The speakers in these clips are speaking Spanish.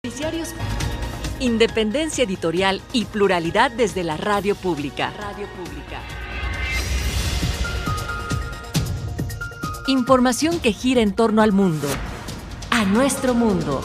Noticiarios, independencia editorial y pluralidad desde la radio pública. Información que gira en torno al mundo, a nuestro mundo.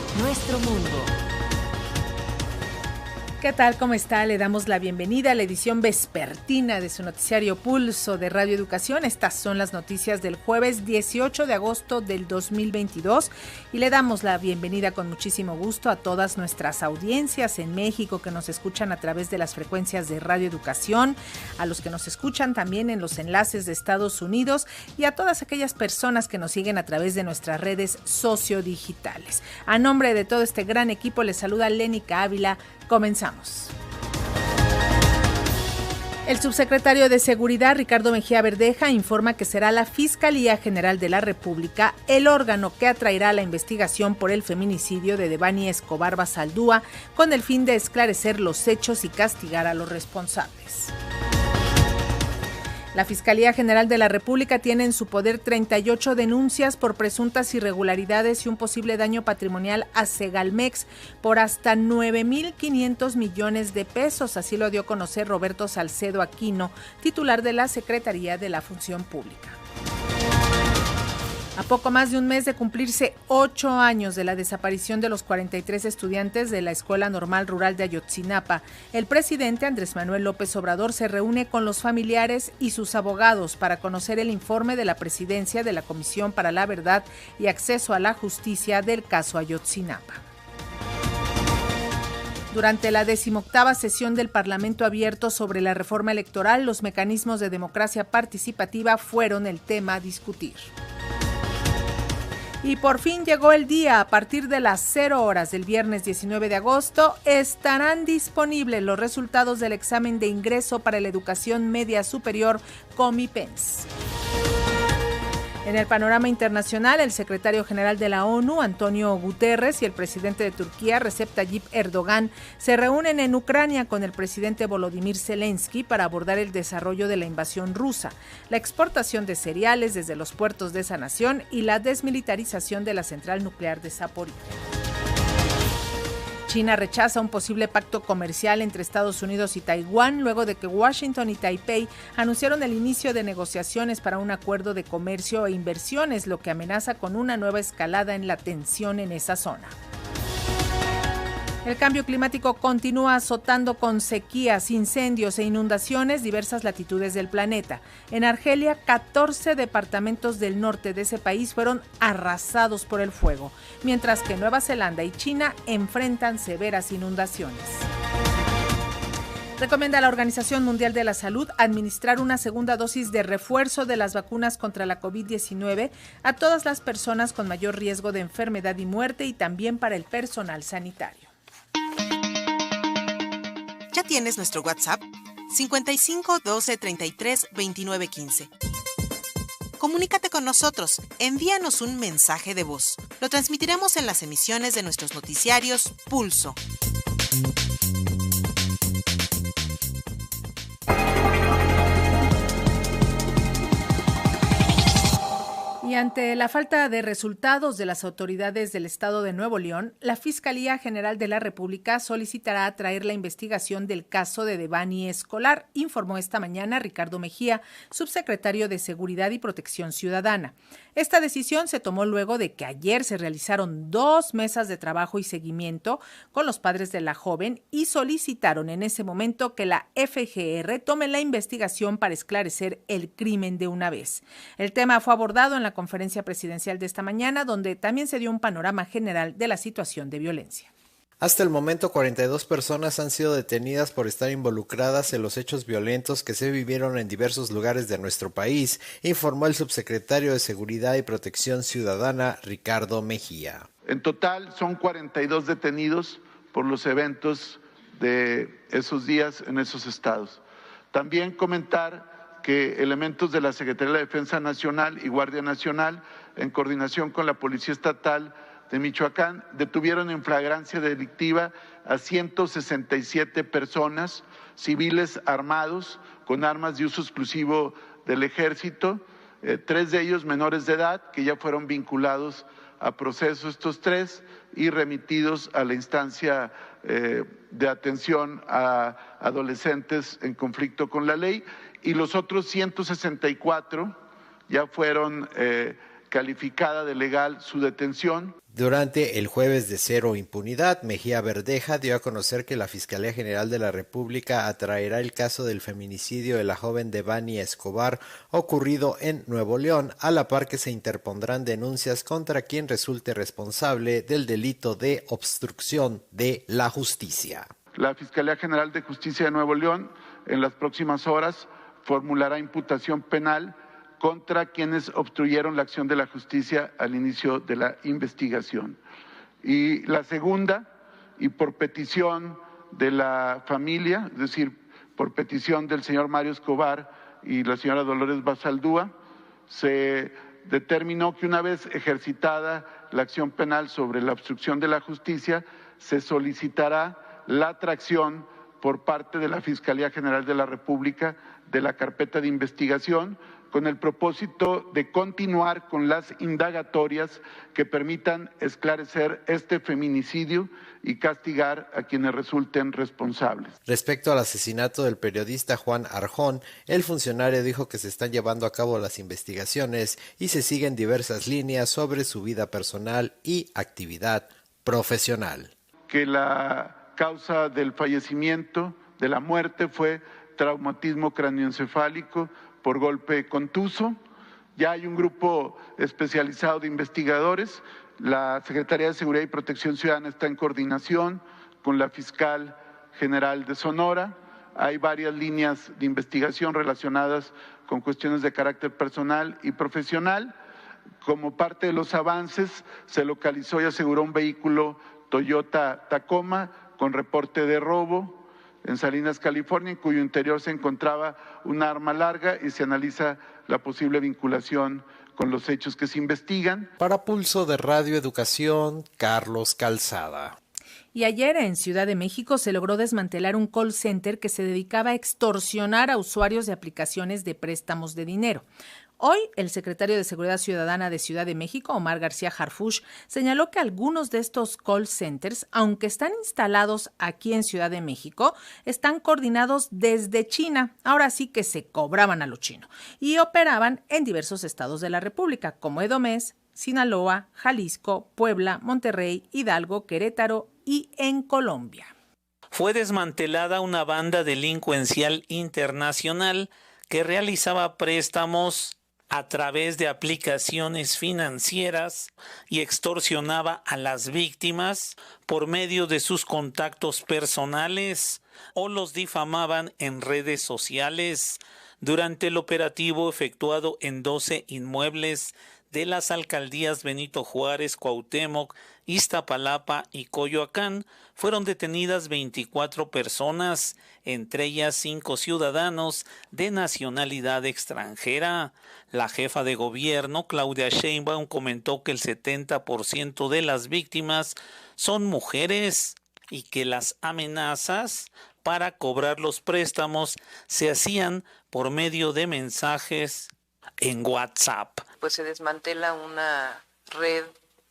¿Qué tal? ¿Cómo está? Le damos la bienvenida a la edición vespertina de su noticiario Pulso de Radio Educación. Estas son las noticias del jueves 18 de agosto del 2022 y le damos la bienvenida con muchísimo gusto a todas nuestras audiencias en México que nos escuchan a través de las frecuencias de Radio Educación, a los que nos escuchan también en los enlaces de Estados Unidos y a todas aquellas personas que nos siguen a través de nuestras redes sociodigitales. A nombre de todo este gran equipo les saluda Lénica Ávila. Comenzamos. El subsecretario de Seguridad, Ricardo Mejía Verdeja, informa que será la Fiscalía General de la República el órgano que atraerá la investigación por el feminicidio de Devani Escobar Basaldúa con el fin de esclarecer los hechos y castigar a los responsables. La Fiscalía General de la República tiene en su poder 38 denuncias por presuntas irregularidades y un posible daño patrimonial a Segalmex por hasta 9.500 millones de pesos. Así lo dio a conocer Roberto Salcedo Aquino, titular de la Secretaría de la Función Pública. A poco más de un mes de cumplirse 8 años de la desaparición de los 43 estudiantes de la Escuela Normal Rural de Ayotzinapa, el presidente Andrés Manuel López Obrador se reúne con los familiares y sus abogados para conocer el informe de la presidencia de la Comisión para la Verdad y Acceso a la Justicia del caso Ayotzinapa. Durante la 18ª sesión del Parlamento Abierto sobre la reforma electoral, los mecanismos de democracia participativa fueron el tema a discutir. Y por fin llegó el día. A partir de las 0 horas del viernes 19 de agosto estarán disponibles los resultados del examen de ingreso para la educación media superior Comipens. En el panorama internacional, el secretario general de la ONU, Antonio Guterres, y el presidente de Turquía, Recep Tayyip Erdogan, se reúnen en Ucrania con el presidente Volodymyr Zelensky para abordar el desarrollo de la invasión rusa, la exportación de cereales desde los puertos de esa nación y la desmilitarización de la central nuclear de Zaporizhia. China rechaza un posible pacto comercial entre Estados Unidos y Taiwán luego de que Washington y Taipei anunciaron el inicio de negociaciones para un acuerdo de comercio e inversiones, lo que amenaza con una nueva escalada en la tensión en esa zona. El cambio climático continúa azotando con sequías, incendios e inundaciones diversas latitudes del planeta. En Argelia, 14 departamentos del norte de ese país fueron arrasados por el fuego, mientras que Nueva Zelanda y China enfrentan severas inundaciones. Recomienda a la Organización Mundial de la Salud administrar una segunda dosis de refuerzo de las vacunas contra la COVID-19 a todas las personas con mayor riesgo de enfermedad y muerte y también para el personal sanitario. ¿Ya tienes nuestro WhatsApp? 55 12 33 29 15. Comunícate con nosotros, envíanos un mensaje de voz. Lo transmitiremos en las emisiones de nuestros noticiarios Pulso. Y ante la falta de resultados de las autoridades del Estado de Nuevo León, la Fiscalía General de la República solicitará atraer la investigación del caso de Devani Escobar, informó esta mañana Ricardo Mejía, subsecretario de Seguridad y Protección Ciudadana. Esta decisión se tomó luego de que ayer se realizaron 2 mesas de trabajo y seguimiento con los padres de la joven y solicitaron en ese momento que la FGR tome la investigación para esclarecer el crimen de una vez. El tema fue abordado en la conferencia presidencial de esta mañana, donde también se dio un panorama general de la situación de violencia. Hasta el momento, 42 personas han sido detenidas por estar involucradas en los hechos violentos que se vivieron en diversos lugares de nuestro país, informó el subsecretario de Seguridad y Protección Ciudadana, Ricardo Mejía. En total son 42 detenidos por los eventos de esos días en esos estados. También comentar que elementos de la Secretaría de la Defensa Nacional y Guardia Nacional, en coordinación con la Policía Estatal de Michoacán, detuvieron en flagrancia delictiva a 167 personas, civiles armados, con armas de uso exclusivo del Ejército, 3 de ellos menores de edad, que ya fueron vinculados a proceso estos 3 y remitidos a la instancia de atención a adolescentes en conflicto con la ley, y los otros 164 ya fueron calificada de legal su detención. Durante el jueves de Cero Impunidad, Mejía Verdeja dio a conocer que la Fiscalía General de la República atraerá el caso del feminicidio de la joven Devani Escobar ocurrido en Nuevo León, a la par que se interpondrán denuncias contra quien resulte responsable del delito de obstrucción de la justicia. La Fiscalía General de Justicia de Nuevo León en las próximas horas formulará imputación penal contra quienes obstruyeron la acción de la justicia al inicio de la investigación. Y la segunda, y por petición de la familia, es decir, por petición del señor Mario Escobar y la señora Dolores Basaldúa, se determinó que una vez ejercitada la acción penal sobre la obstrucción de la justicia, se solicitará la atracción por parte de la Fiscalía General de la República de la carpeta de investigación, con el propósito de continuar con las indagatorias que permitan esclarecer este feminicidio y castigar a quienes resulten responsables. Respecto al asesinato del periodista Juan Arjón, el funcionario dijo que se están llevando a cabo las investigaciones y se siguen diversas líneas sobre su vida personal y actividad profesional. Que la causa del fallecimiento, de la muerte, fue traumatismo cráneoencefálico por golpe contuso. Ya hay un grupo especializado de investigadores. La Secretaría de Seguridad y Protección Ciudadana está en coordinación con la Fiscal General de Sonora. Hay varias líneas de investigación relacionadas con cuestiones de carácter personal y profesional. Como parte de los avances, se localizó y aseguró un vehículo Toyota Tacoma con reporte de robo en Salinas, California, en cuyo interior se encontraba un arma larga y se analiza la posible vinculación con los hechos que se investigan. Para Pulso de Radio Educación, Carlos Calzada. Y ayer en Ciudad de México se logró desmantelar un call center que se dedicaba a extorsionar a usuarios de aplicaciones de préstamos de dinero. Hoy, el secretario de Seguridad Ciudadana de Ciudad de México, Omar García Harfuch, señaló que algunos de estos call centers, aunque están instalados aquí en Ciudad de México, están coordinados desde China. Ahora sí que se cobraban a lo chino y operaban en diversos estados de la República, como Edomés, Sinaloa, Jalisco, Puebla, Monterrey, Hidalgo, Querétaro y en Colombia. Fue desmantelada una banda delincuencial internacional que realizaba préstamos a través de aplicaciones financieras y extorsionaba a las víctimas por medio de sus contactos personales o los difamaban en redes sociales. Durante el operativo efectuado en 12 inmuebles de las alcaldías Benito Juárez, Cuauhtémoc, Iztapalapa y Coyoacán, fueron detenidas 24 personas, entre ellas 5 ciudadanos de nacionalidad extranjera. La jefa de gobierno, Claudia Sheinbaum, comentó que el 70% de las víctimas son mujeres y que las amenazas para cobrar los préstamos se hacían por medio de mensajes en WhatsApp. Pues se desmantela una red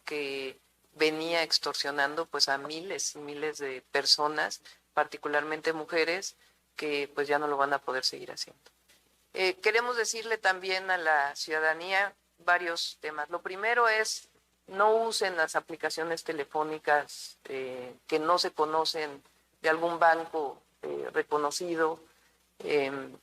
que venía extorsionando pues a miles y miles de personas, particularmente mujeres, que pues ya no lo van a poder seguir haciendo. Queremos decirle también a la ciudadanía varios temas. Lo primero es no usen las aplicaciones telefónicas que no se conocen de algún banco reconocido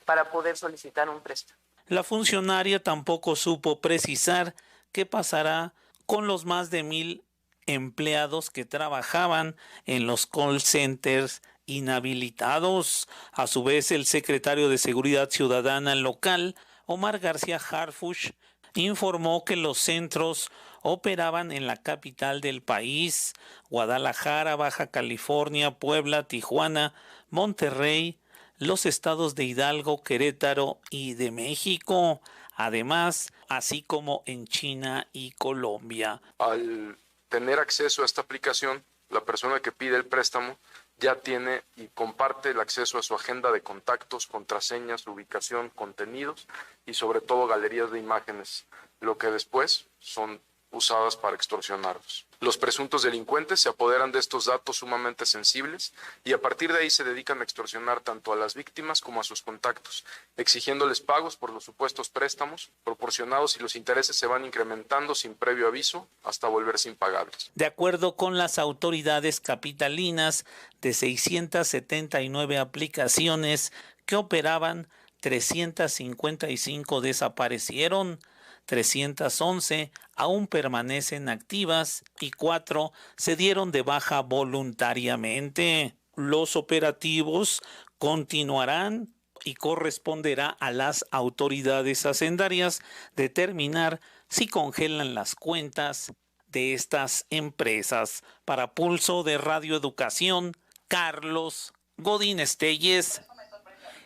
para poder solicitar un préstamo. La funcionaria tampoco supo precisar qué pasará con los más de 1,000 empleados que trabajaban en los call centers inhabilitados. A su vez, el secretario de Seguridad Ciudadana local, Omar García Harfuch, informó que los centros operaban en la capital del país, Guadalajara, Baja California, Puebla, Tijuana, Monterrey, los estados de Hidalgo, Querétaro y de México, además, así como en China y Colombia. Al tener acceso a esta aplicación, la persona que pide el préstamo ya tiene y comparte el acceso a su agenda de contactos, contraseñas, ubicación, contenidos y sobre todo galerías de imágenes, lo que después son usadas para extorsionarlos. Los presuntos delincuentes se apoderan de estos datos sumamente sensibles y a partir de ahí se dedican a extorsionar tanto a las víctimas como a sus contactos, exigiéndoles pagos por los supuestos préstamos proporcionados y los intereses se van incrementando sin previo aviso hasta volverse impagables. De acuerdo con las autoridades capitalinas, de 679 aplicaciones que operaban, 355 desaparecieron, 311 aún permanecen activas y 4 se dieron de baja voluntariamente. Los operativos continuarán y corresponderá a las autoridades hacendarias determinar si congelan las cuentas de estas empresas. Para Pulso de Radio Educación, Carlos Godínez Telles.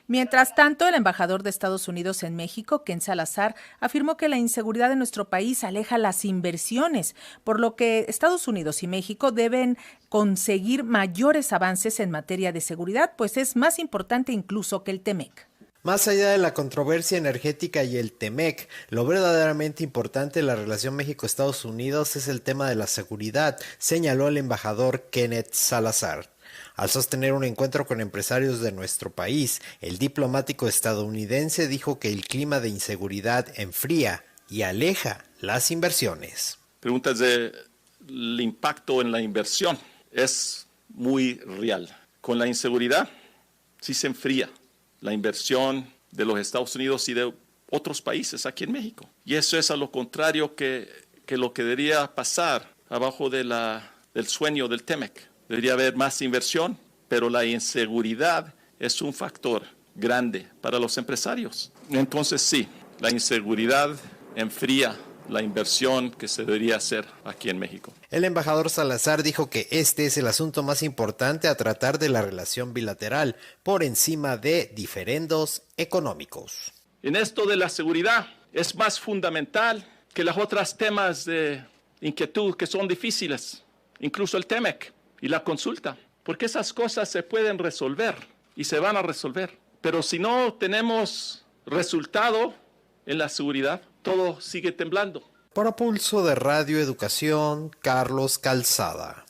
Mientras tanto, el embajador de Estados Unidos en México, Ken Salazar, afirmó que la inseguridad de nuestro país aleja las inversiones, por lo que Estados Unidos y México deben conseguir mayores avances en materia de seguridad, pues es más importante incluso que el TEMEC. Más allá de la controversia energética y el TEMEC, lo verdaderamente importante de la relación México-Estados Unidos es el tema de la seguridad, señaló el embajador Kenneth Salazar. Al sostener un encuentro con empresarios de nuestro país, el diplomático estadounidense dijo que el clima de inseguridad enfría y aleja las inversiones. Preguntas del impacto en la inversión es muy real. Con la inseguridad sí se enfría la inversión de los Estados Unidos y de otros países aquí en México. Y eso es a lo contrario que lo que debería pasar abajo del sueño del TEMEC. Debería haber más inversión, pero la inseguridad es un factor grande para los empresarios. Entonces sí, la inseguridad enfría la inversión que se debería hacer aquí en México. El embajador Salazar dijo que este es el asunto más importante a tratar de la relación bilateral, por encima de diferendos económicos. En esto de la seguridad es más fundamental que los otros temas de inquietud que son difíciles, incluso el TEMEC y la consulta, porque esas cosas se pueden resolver y se van a resolver. Pero si no tenemos resultado en la seguridad, todo sigue temblando. Para Pulso de Radio Educación, Carlos Calzada.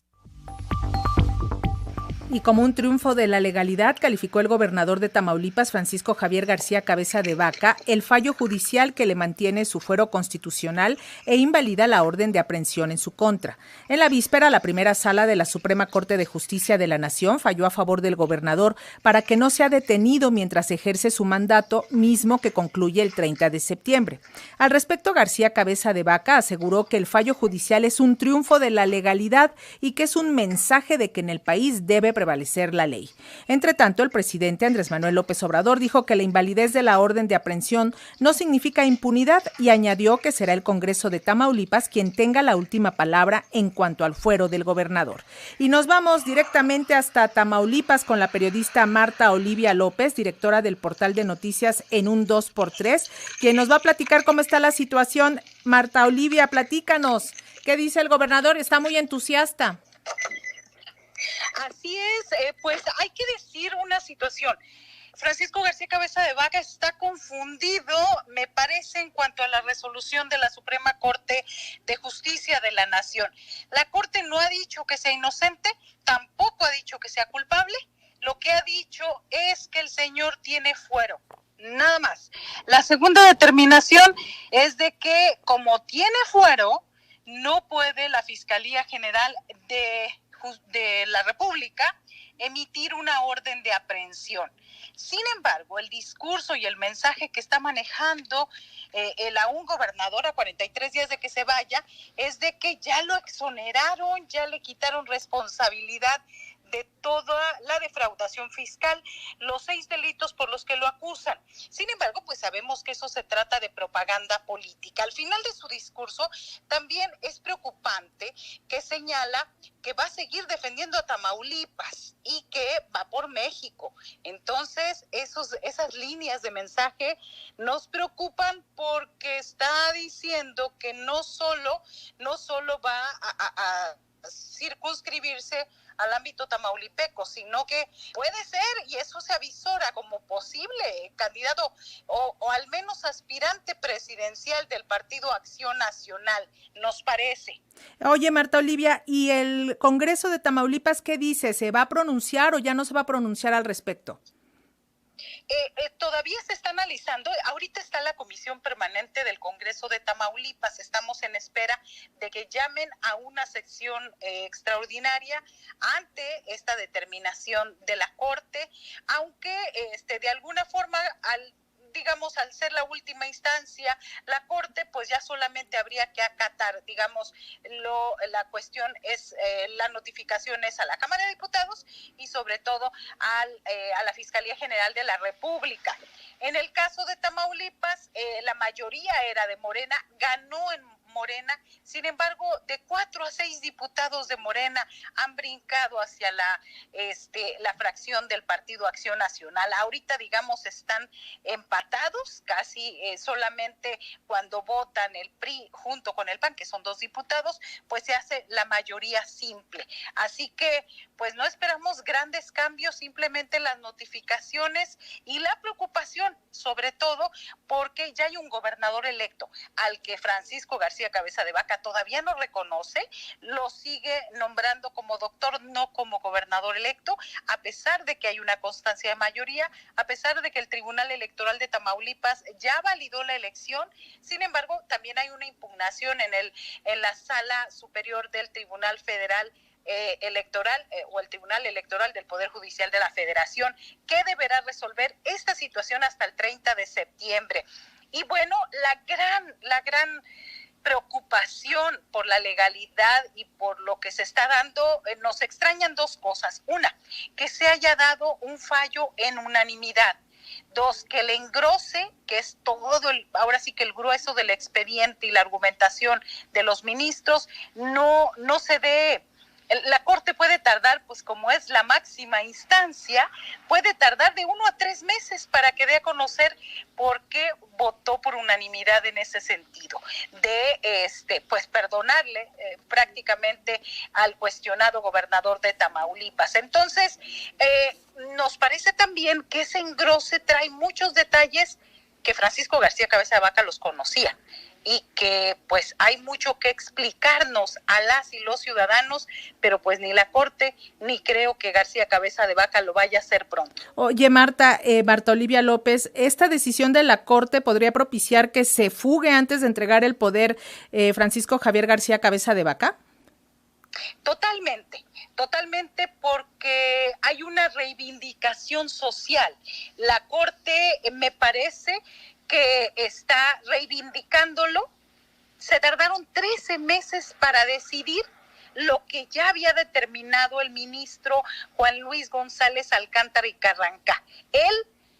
Y como un triunfo de la legalidad, calificó el gobernador de Tamaulipas, Francisco Javier García Cabeza de Vaca, el fallo judicial que le mantiene su fuero constitucional e invalida la orden de aprehensión en su contra. En la víspera, la primera sala de la Suprema Corte de Justicia de la Nación falló a favor del gobernador para que no sea detenido mientras ejerce su mandato, mismo que concluye el 30 de septiembre. Al respecto, García Cabeza de Vaca aseguró que el fallo judicial es un triunfo de la legalidad y que es un mensaje de que en el país debe prevalecer la ley. Entre tanto, el presidente Andrés Manuel López Obrador dijo que la invalidez de la orden de aprehensión no significa impunidad y añadió que será el Congreso de Tamaulipas quien tenga la última palabra en cuanto al fuero del gobernador. Y nos vamos directamente hasta Tamaulipas con la periodista Marta Olivia López, directora del portal de noticias En un 2x3, quien nos va a platicar cómo está la situación. Marta Olivia, platícanos. ¿Qué dice el gobernador? Está muy entusiasta. Así es, pues hay que decir una situación. Francisco García Cabeza de Vaca está confundido, me parece, en cuanto a la resolución de la Suprema Corte de Justicia de la Nación. La Corte no ha dicho que sea inocente, tampoco ha dicho que sea culpable. Lo que ha dicho es que el señor tiene fuero, nada más. La segunda determinación es de que, como tiene fuero, no puede la Fiscalía General de la República emitir una orden de aprehensión. Sin embargo, el discurso y el mensaje que está manejando el aún gobernador a 43 días de que se vaya es de que ya lo exoneraron, ya le quitaron responsabilidad de toda la defraudación fiscal, los 6 delitos por los que lo acusan. Sin embargo, pues sabemos que eso se trata de propaganda política. Al final de su discurso también es preocupante que señala que va a seguir defendiendo a Tamaulipas y que va por México. Entonces, esas líneas de mensaje nos preocupan porque está diciendo que no solo va a circunscribirse al ámbito tamaulipeco, sino que puede ser, y eso se avisora como posible candidato o al menos aspirante presidencial del Partido Acción Nacional, nos parece. Oye, Marta Olivia, ¿y el Congreso de Tamaulipas qué dice? ¿Se va a pronunciar o ya no se va a pronunciar al respecto? Todavía se está analizando, ahorita está la comisión permanente del Congreso de Tamaulipas, estamos en espera de que llamen a una sección extraordinaria ante esta determinación de la Corte, aunque de alguna forma al ser la última instancia, la Corte pues ya solamente habría que acatar, la cuestión es, la notificación es a la Cámara de Diputados y sobre todo a la Fiscalía General de la República. En el caso de Tamaulipas, la mayoría era de Morena, ganó en Morena, sin embargo, de 4 a 6 diputados de Morena han brincado hacia la fracción del Partido Acción Nacional. Ahorita, están empatados, casi solamente cuando votan el PRI junto con el PAN, que son 2 diputados, pues se hace la mayoría simple. Así que, pues no esperamos grandes cambios, simplemente las notificaciones y la preocupación, sobre todo, porque ya hay un gobernador electo al que Francisco García Cabeza de Vaca todavía no reconoce, lo sigue nombrando como doctor, no como gobernador electo, a pesar de que hay una constancia de mayoría, a pesar de que el Tribunal Electoral de Tamaulipas ya validó la elección. Sin embargo, también hay una impugnación en la Sala Superior del Tribunal Federal Electoral o el Tribunal Electoral del Poder Judicial de la Federación, que deberá resolver esta situación hasta el 30 de septiembre. Y bueno, la gran preocupación por la legalidad y por lo que se está dando, nos extrañan 2 cosas. Una, que se haya dado un fallo en unanimidad. 2, que el engrose, que es ahora sí que el grueso del expediente y la argumentación de los ministros, no se dé. La Corte puede tardar, pues como es la máxima instancia, puede tardar de 1 a 3 meses para que dé a conocer por qué votó por unanimidad en ese sentido, de pues perdonarle prácticamente al cuestionado gobernador de Tamaulipas. Entonces, nos parece también que ese engrose trae muchos detalles que Francisco García Cabeza de Vaca los conocía y que pues hay mucho que explicarnos a las y los ciudadanos, pero pues ni la Corte ni creo que García Cabeza de Vaca lo vaya a hacer pronto. Oye, Marta Olivia López, ¿esta decisión de la Corte podría propiciar que se fugue antes de entregar el poder Francisco Javier García Cabeza de Vaca? Totalmente, porque hay una reivindicación social. La Corte me parece que está reivindicándolo. Se tardaron 13 meses para decidir lo que ya había determinado el ministro Juan Luis González Alcántara y Carranca. Él,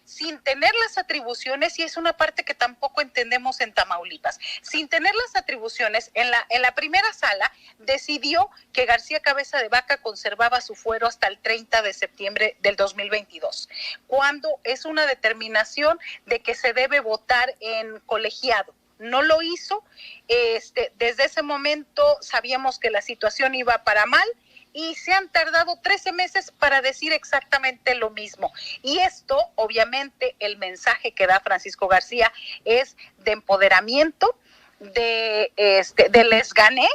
sin tener las atribuciones, y es una parte que tampoco entendemos en Tamaulipas, sin tener las atribuciones, en la primera sala decidió que García Cabeza de Vaca conservaba su fuero hasta el 30 de septiembre del 2022, cuando es una determinación de que se debe votar en colegiado. No lo hizo, desde ese momento sabíamos que la situación iba para mal, y se han tardado 13 meses para decir exactamente lo mismo. Y esto, obviamente, el mensaje que da Francisco García es de empoderamiento, de les gané,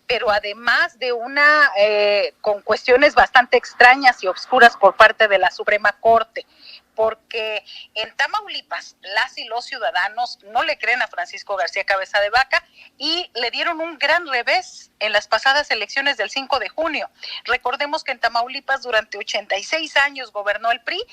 pero además de con cuestiones bastante extrañas y obscuras por parte de la Suprema Corte, porque en Tamaulipas las y los ciudadanos no le creen a Francisco García Cabeza de Vaca y le dieron un gran revés en las pasadas elecciones del 5 de junio. Recordemos que en Tamaulipas durante 86 años gobernó el PRI,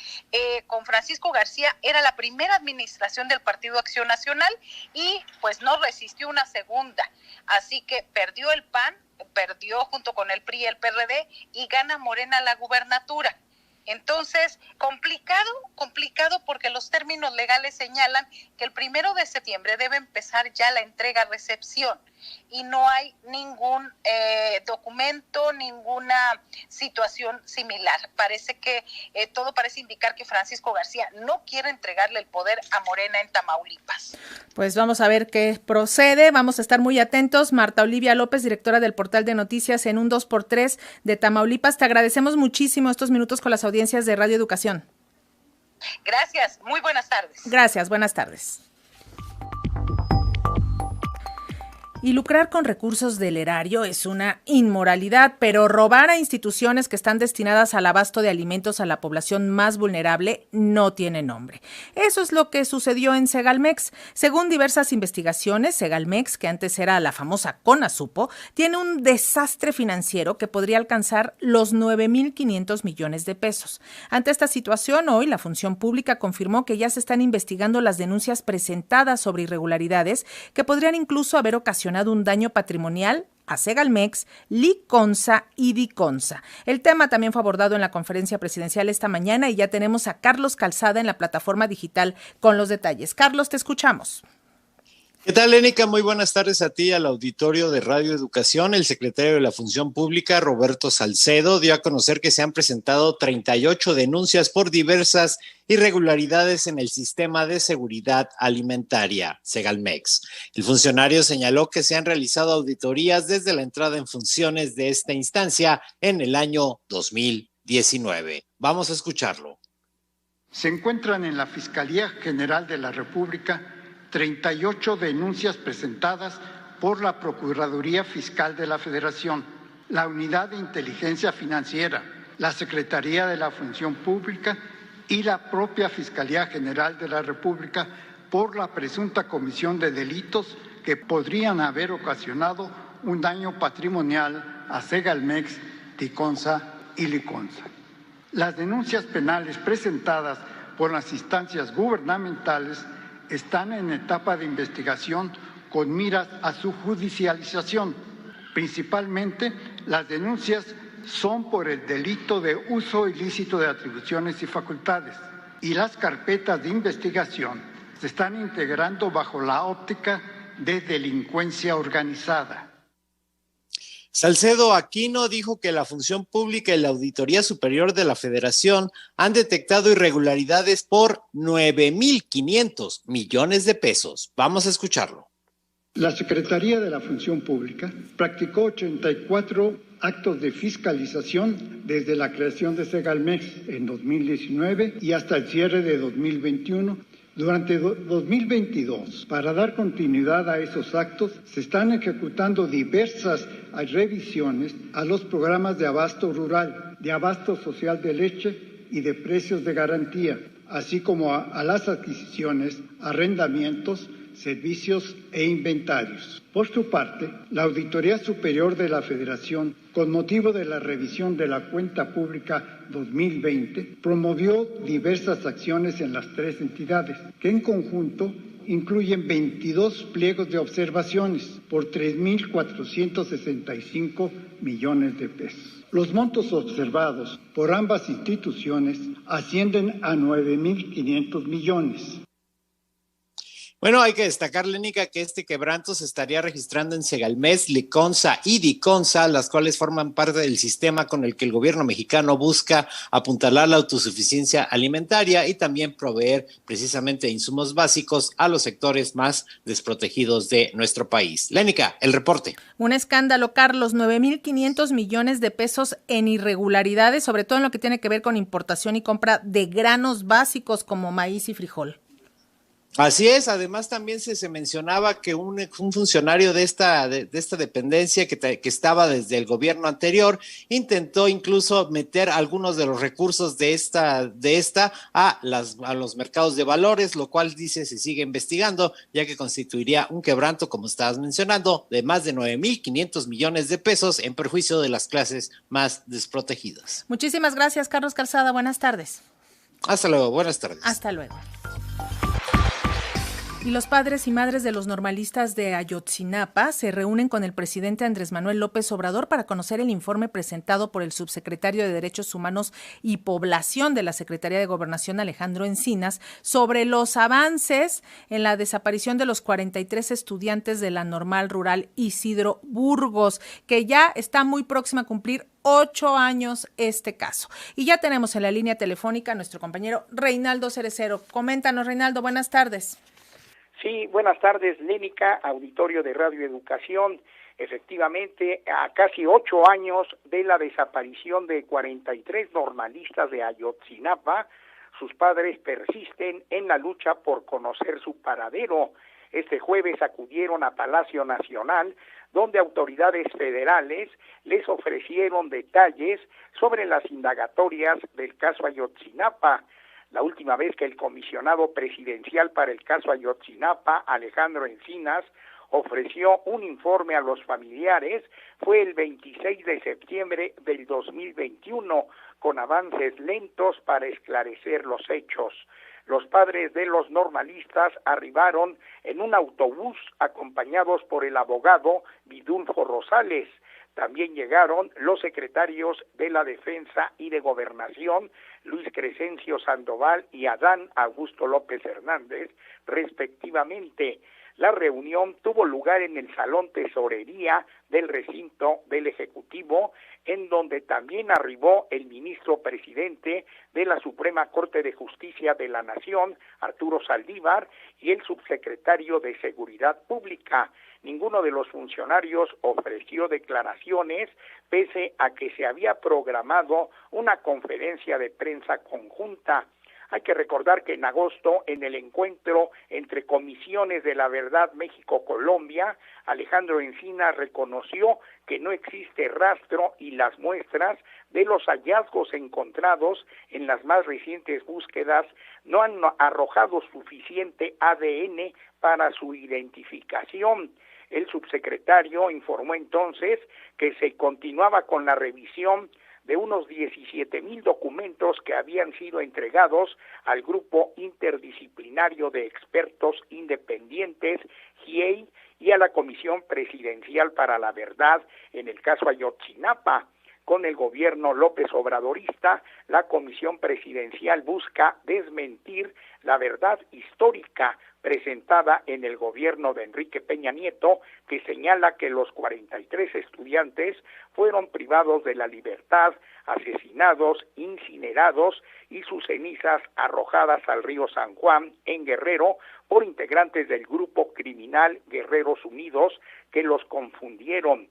con Francisco García era la primera administración del Partido Acción Nacional y pues no resistió una segunda, así que perdió el PAN, perdió junto con el PRI y el PRD y gana Morena la gubernatura. Entonces, complicado porque los términos legales señalan que el 1 de septiembre debe empezar ya la entrega-recepción y no hay ningún documento, ninguna situación similar. Parece que todo parece indicar que Francisco García no quiere entregarle el poder a Morena en Tamaulipas. Pues vamos a ver qué procede, vamos a estar muy atentos. Marta Olivia López, directora del portal de noticias en un 2x3 de Tamaulipas, te agradecemos muchísimo estos minutos con las audiencias de Radio Educación. Gracias, muy buenas tardes. Gracias, buenas tardes. Y lucrar con recursos del erario es una inmoralidad, pero robar a instituciones que están destinadas al abasto de alimentos a la población más vulnerable no tiene nombre. Eso es lo que sucedió en Segalmex. Según diversas investigaciones, Segalmex, que antes era la famosa Conasupo, tiene un desastre financiero que podría alcanzar los 9,500 millones de pesos. Ante esta situación, hoy la Función Pública confirmó que ya se están investigando las denuncias presentadas sobre irregularidades que podrían incluso haber ocasionado un daño patrimonial a Segalmex, Liconza y Diconza. El tema también fue abordado en la conferencia presidencial esta mañana y ya tenemos a Carlos Calzada en la plataforma digital con los detalles. Carlos, te escuchamos. ¿Qué tal, Lénica? Muy buenas tardes a ti, al auditorio de Radio Educación. El secretario de la Función Pública, Roberto Salcedo, dio a conocer que se han presentado 38 denuncias por diversas irregularidades en el sistema de seguridad alimentaria, Segalmex. El funcionario señaló que se han realizado auditorías desde la entrada en funciones de esta instancia en el año 2019. Vamos a escucharlo. Se encuentran en la Fiscalía General de la República 38 denuncias presentadas por la Procuraduría Fiscal de la Federación, la Unidad de Inteligencia Financiera, la Secretaría de la Función Pública y la propia Fiscalía General de la República por la presunta comisión de delitos que podrían haber ocasionado un daño patrimonial a Segalmex, Diconza y Liconza. Las denuncias penales presentadas por las instancias gubernamentales están en etapa de investigación con miras a su judicialización. Principalmente, las denuncias son por el delito de uso ilícito de atribuciones y facultades, y las carpetas de investigación se están integrando bajo la óptica de delincuencia organizada. Salcedo Aquino dijo que la Función Pública y la Auditoría Superior de la Federación han detectado irregularidades por 9,500 millones de pesos. Vamos a escucharlo. La Secretaría de la Función Pública practicó 84 actos de fiscalización desde la creación de Segalmex en 2019 y hasta el cierre de 2021. Durante 2022, para dar continuidad a esos actos, se están ejecutando diversas revisiones a los programas de abasto rural, de abasto social de leche y de precios de garantía, así como a las adquisiciones, arrendamientos, servicios e inventarios. Por su parte, la Auditoría Superior de la Federación, con motivo de la revisión de la Cuenta Pública 2020, promovió diversas acciones en las tres entidades, que en conjunto incluyen 22 pliegos de observaciones por 3,465 millones de pesos. Los montos observados por ambas instituciones ascienden a 9,500 millones. Bueno, hay que destacar, Lénica, que este quebranto se estaría registrando en Segalmex, Liconza y Diconza, las cuales forman parte del sistema con el que el gobierno mexicano busca apuntalar la autosuficiencia alimentaria y también proveer precisamente insumos básicos a los sectores más desprotegidos de nuestro país. Lénica, el reporte. Un escándalo, Carlos, 9,500 millones de pesos en irregularidades, sobre todo en lo que tiene que ver con importación y compra de granos básicos como maíz y frijol. Así es, además también se mencionaba que un funcionario de esta dependencia que estaba desde el gobierno anterior intentó incluso meter algunos de los recursos de esta a los mercados de valores, lo cual dice se sigue investigando, ya que constituiría un quebranto, como estabas mencionando, de más de 9,500 millones de pesos en perjuicio de las clases más desprotegidas. Muchísimas gracias, Carlos Calzada. Buenas tardes. Hasta luego, buenas tardes. Hasta luego. Y los padres y madres de los normalistas de Ayotzinapa se reúnen con el presidente Andrés Manuel López Obrador para conocer el informe presentado por el subsecretario de Derechos Humanos y Población de la Secretaría de Gobernación, Alejandro Encinas, sobre los avances en la desaparición de los 43 estudiantes de la Normal Rural Isidro Burgos, que ya está muy próxima a cumplir 8 años este caso. Y ya tenemos en la línea telefónica a nuestro compañero Reinaldo Cerecero. Coméntanos, Reinaldo, buenas tardes. Sí, buenas tardes, Lénica, auditorio de Radio Educación. Efectivamente, a casi 8 años de la desaparición de 43 normalistas de Ayotzinapa, sus padres persisten en la lucha por conocer su paradero. Este jueves acudieron a Palacio Nacional, donde autoridades federales les ofrecieron detalles sobre las indagatorias del caso Ayotzinapa. La última vez que el comisionado presidencial para el caso Ayotzinapa, Alejandro Encinas, ofreció un informe a los familiares fue el 26 de septiembre del 2021, con avances lentos para esclarecer los hechos. Los padres de los normalistas arribaron en un autobús acompañados por el abogado Vidulfo Rosales. También llegaron los secretarios de la Defensa y de Gobernación, Luis Crescencio Sandoval y Adán Augusto López Hernández, respectivamente. La reunión tuvo lugar en el Salón Tesorería del recinto del Ejecutivo, en donde también arribó el ministro presidente de la Suprema Corte de Justicia de la Nación, Arturo Saldívar, y el subsecretario de Seguridad Pública. Ninguno de los funcionarios ofreció declaraciones, pese a que se había programado una conferencia de prensa conjunta. Hay que recordar que en agosto, en el encuentro entre Comisiones de la Verdad México-Colombia, Alejandro Encinas reconoció que no existe rastro y las muestras de los hallazgos encontrados en las más recientes búsquedas no han arrojado suficiente ADN para su identificación. El subsecretario informó entonces que se continuaba con la revisión de unos 17,000 documentos que habían sido entregados al Grupo Interdisciplinario de Expertos Independientes, GIEI, y a la Comisión Presidencial para la Verdad en el caso Ayotzinapa. Con el gobierno López Obradorista, la Comisión Presidencial busca desmentir la verdad histórica presentada en el gobierno de Enrique Peña Nieto, que señala que los 43 estudiantes fueron privados de la libertad, asesinados, incinerados y sus cenizas arrojadas al río San Juan, en Guerrero, por integrantes del grupo criminal Guerreros Unidos, que los confundieron.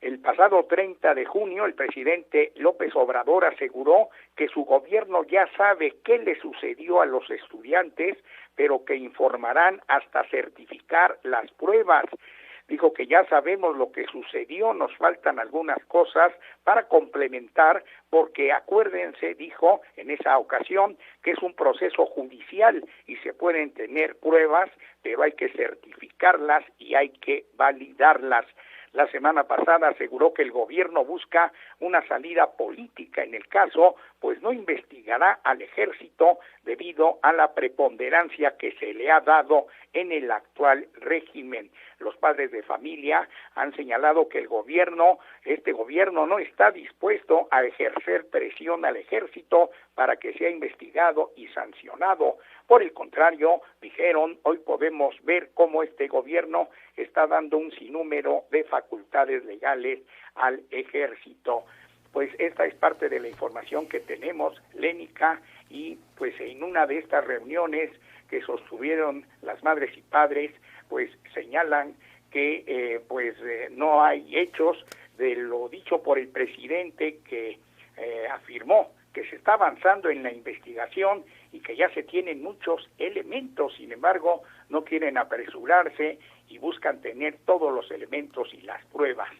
El pasado 30 de junio, el presidente López Obrador aseguró que su gobierno ya sabe qué le sucedió a los estudiantes, pero que informarán hasta certificar las pruebas. Dijo que ya sabemos lo que sucedió, nos faltan algunas cosas para complementar, porque acuérdense, dijo en esa ocasión, que es un proceso judicial y se pueden tener pruebas, pero hay que certificarlas y hay que validarlas. La semana pasada aseguró que el gobierno busca una salida política en el caso, pues no investigará al ejército debido a la preponderancia que se le ha dado en el actual régimen. Los padres de familia han señalado que este gobierno no está dispuesto a ejercer presión al ejército para que sea investigado y sancionado. Por el contrario, dijeron, hoy podemos ver cómo este gobierno está dando un sinnúmero de facultades legales al ejército. Pues esta es parte de la información que tenemos, Lénica, y pues en una de estas reuniones que sostuvieron las madres y padres, pues señalan que no hay hechos de lo dicho por el presidente, que afirmó que se está avanzando en la investigación y que ya se tienen muchos elementos. Sin embargo, no quieren apresurarse y buscan tener todos los elementos y las pruebas.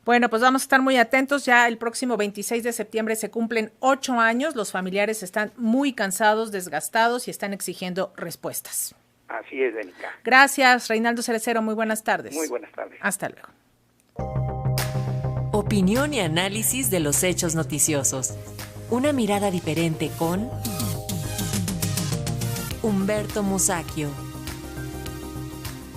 Bueno, pues vamos a estar muy atentos. Ya el próximo 26 de septiembre se cumplen 8 años. Los familiares están muy cansados, desgastados y están exigiendo respuestas. Así es, Denica. Gracias, Reinaldo Cerecero. Muy buenas tardes. Muy buenas tardes. Hasta luego. Opinión y análisis de los hechos noticiosos. Una mirada diferente con Humberto Musacchio.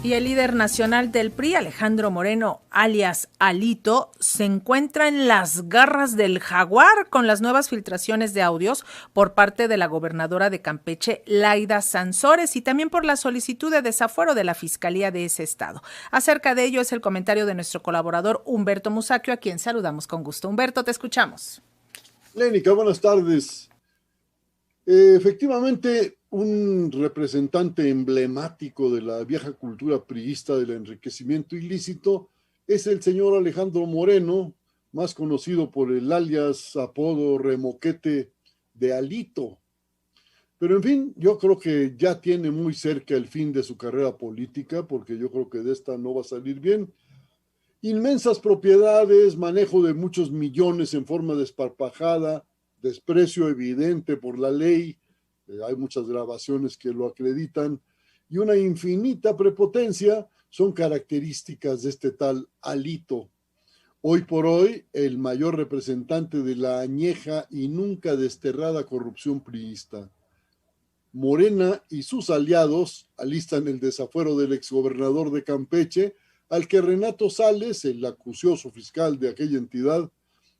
Y el líder nacional del PRI, Alejandro Moreno, alias Alito, se encuentra en las garras del jaguar con las nuevas filtraciones de audios por parte de la gobernadora de Campeche, Laida Sansores, y también por la solicitud de desafuero de la Fiscalía de ese estado. Acerca de ello es el comentario de nuestro colaborador Humberto Musacchio, a quien saludamos con gusto. Humberto, te escuchamos. Lénica, buenas tardes. Efectivamente, un representante emblemático de la vieja cultura priista del enriquecimiento ilícito es el señor Alejandro Moreno, más conocido por el alias, apodo, remoquete de Alito. Pero en fin, yo creo que ya tiene muy cerca el fin de su carrera política, porque yo creo que de esta no va a salir bien. Inmensas propiedades, manejo de muchos millones en forma desparpajada, desprecio evidente por la ley, hay muchas grabaciones que lo acreditan, y una infinita prepotencia son características de este tal Alito. Hoy por hoy, el mayor representante de la añeja y nunca desterrada corrupción priista. Morena y sus aliados alistan el desafuero del exgobernador de Campeche, al que Renato Sales, el acucioso fiscal de aquella entidad,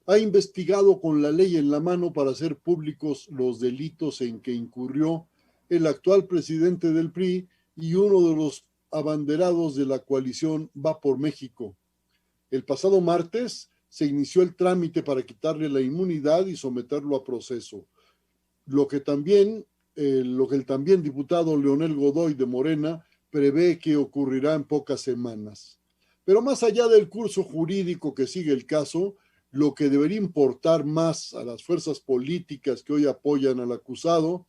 ha investigado con la ley en la mano para hacer públicos los delitos en que incurrió el actual presidente del PRI y uno de los abanderados de la coalición Va por México. El pasado martes se inició el trámite para quitarle la inmunidad y someterlo a proceso, lo que el también diputado Leonel Godoy de Morena prevé que ocurrirá en pocas semanas. Pero más allá del curso jurídico que sigue el caso, lo que debería importar más a las fuerzas políticas que hoy apoyan al acusado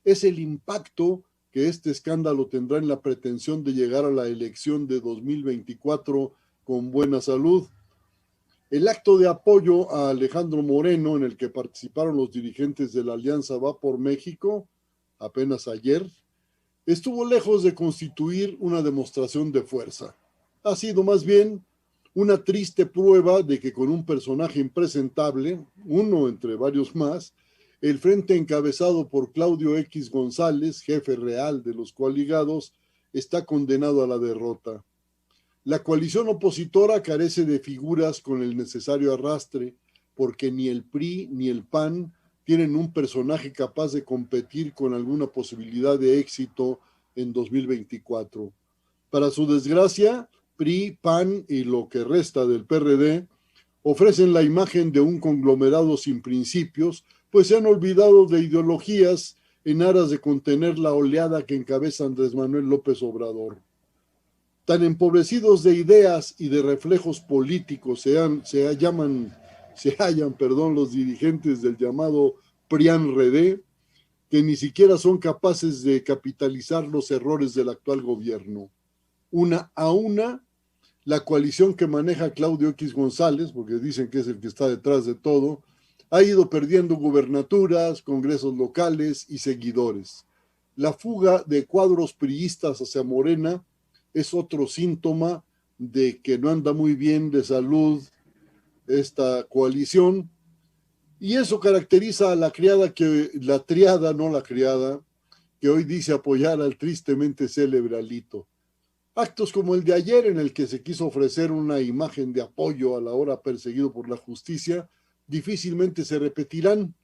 es el impacto que este escándalo tendrá en la pretensión de llegar a la elección de 2024 con buena salud. El acto de apoyo a Alejandro Moreno, en el que participaron los dirigentes de la Alianza Va por México, apenas ayer, estuvo lejos de constituir una demostración de fuerza. Ha sido más bien una triste prueba de que con un personaje impresentable, uno entre varios más, el frente encabezado por Claudio X González, jefe real de los coaligados, está condenado a la derrota. La coalición opositora carece de figuras con el necesario arrastre, porque ni el PRI ni el PAN tienen un personaje capaz de competir con alguna posibilidad de éxito en 2024. Para su desgracia, PRI, PAN y lo que resta del PRD ofrecen la imagen de un conglomerado sin principios, pues se han olvidado de ideologías en aras de contener la oleada que encabeza Andrés Manuel López Obrador. Tan empobrecidos de ideas y de reflejos políticos se hallan los dirigentes del llamado PRIAN-RD, que ni siquiera son capaces de capitalizar los errores del actual gobierno. Una a una, la coalición que maneja Claudio X González, porque dicen que es el que está detrás de todo, ha ido perdiendo gubernaturas, congresos locales y seguidores. La fuga de cuadros priistas hacia Morena es otro síntoma de que no anda muy bien de salud esta coalición, y eso caracteriza a la triada que hoy dice apoyar al tristemente célebre Alito. Actos como el de ayer, en el que se quiso ofrecer una imagen de apoyo a la hora perseguido por la justicia, difícilmente se repetirán,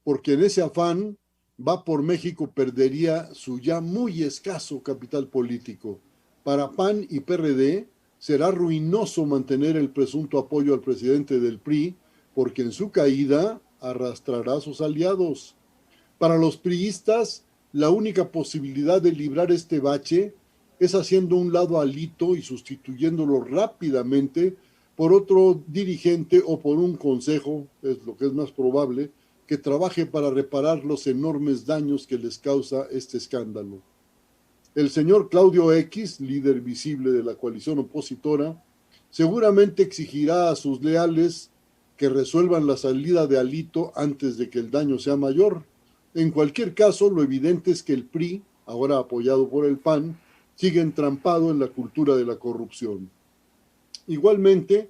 porque en ese afán Va por México perdería su ya muy escaso capital político. Para PAN y PRD será ruinoso mantener el presunto apoyo al presidente del PRI, porque en su caída arrastrará a sus aliados. Para los priistas, la única posibilidad de librar este bache es haciendo un lado a Alito y sustituyéndolo rápidamente por otro dirigente o por un consejo, es lo que es más probable, que trabaje para reparar los enormes daños que les causa este escándalo. El señor Claudio X, líder visible de la coalición opositora, seguramente exigirá a sus leales que resuelvan la salida de Alito antes de que el daño sea mayor. En cualquier caso, lo evidente es que el PRI, ahora apoyado por el PAN, sigue entrampado en la cultura de la corrupción. Igualmente,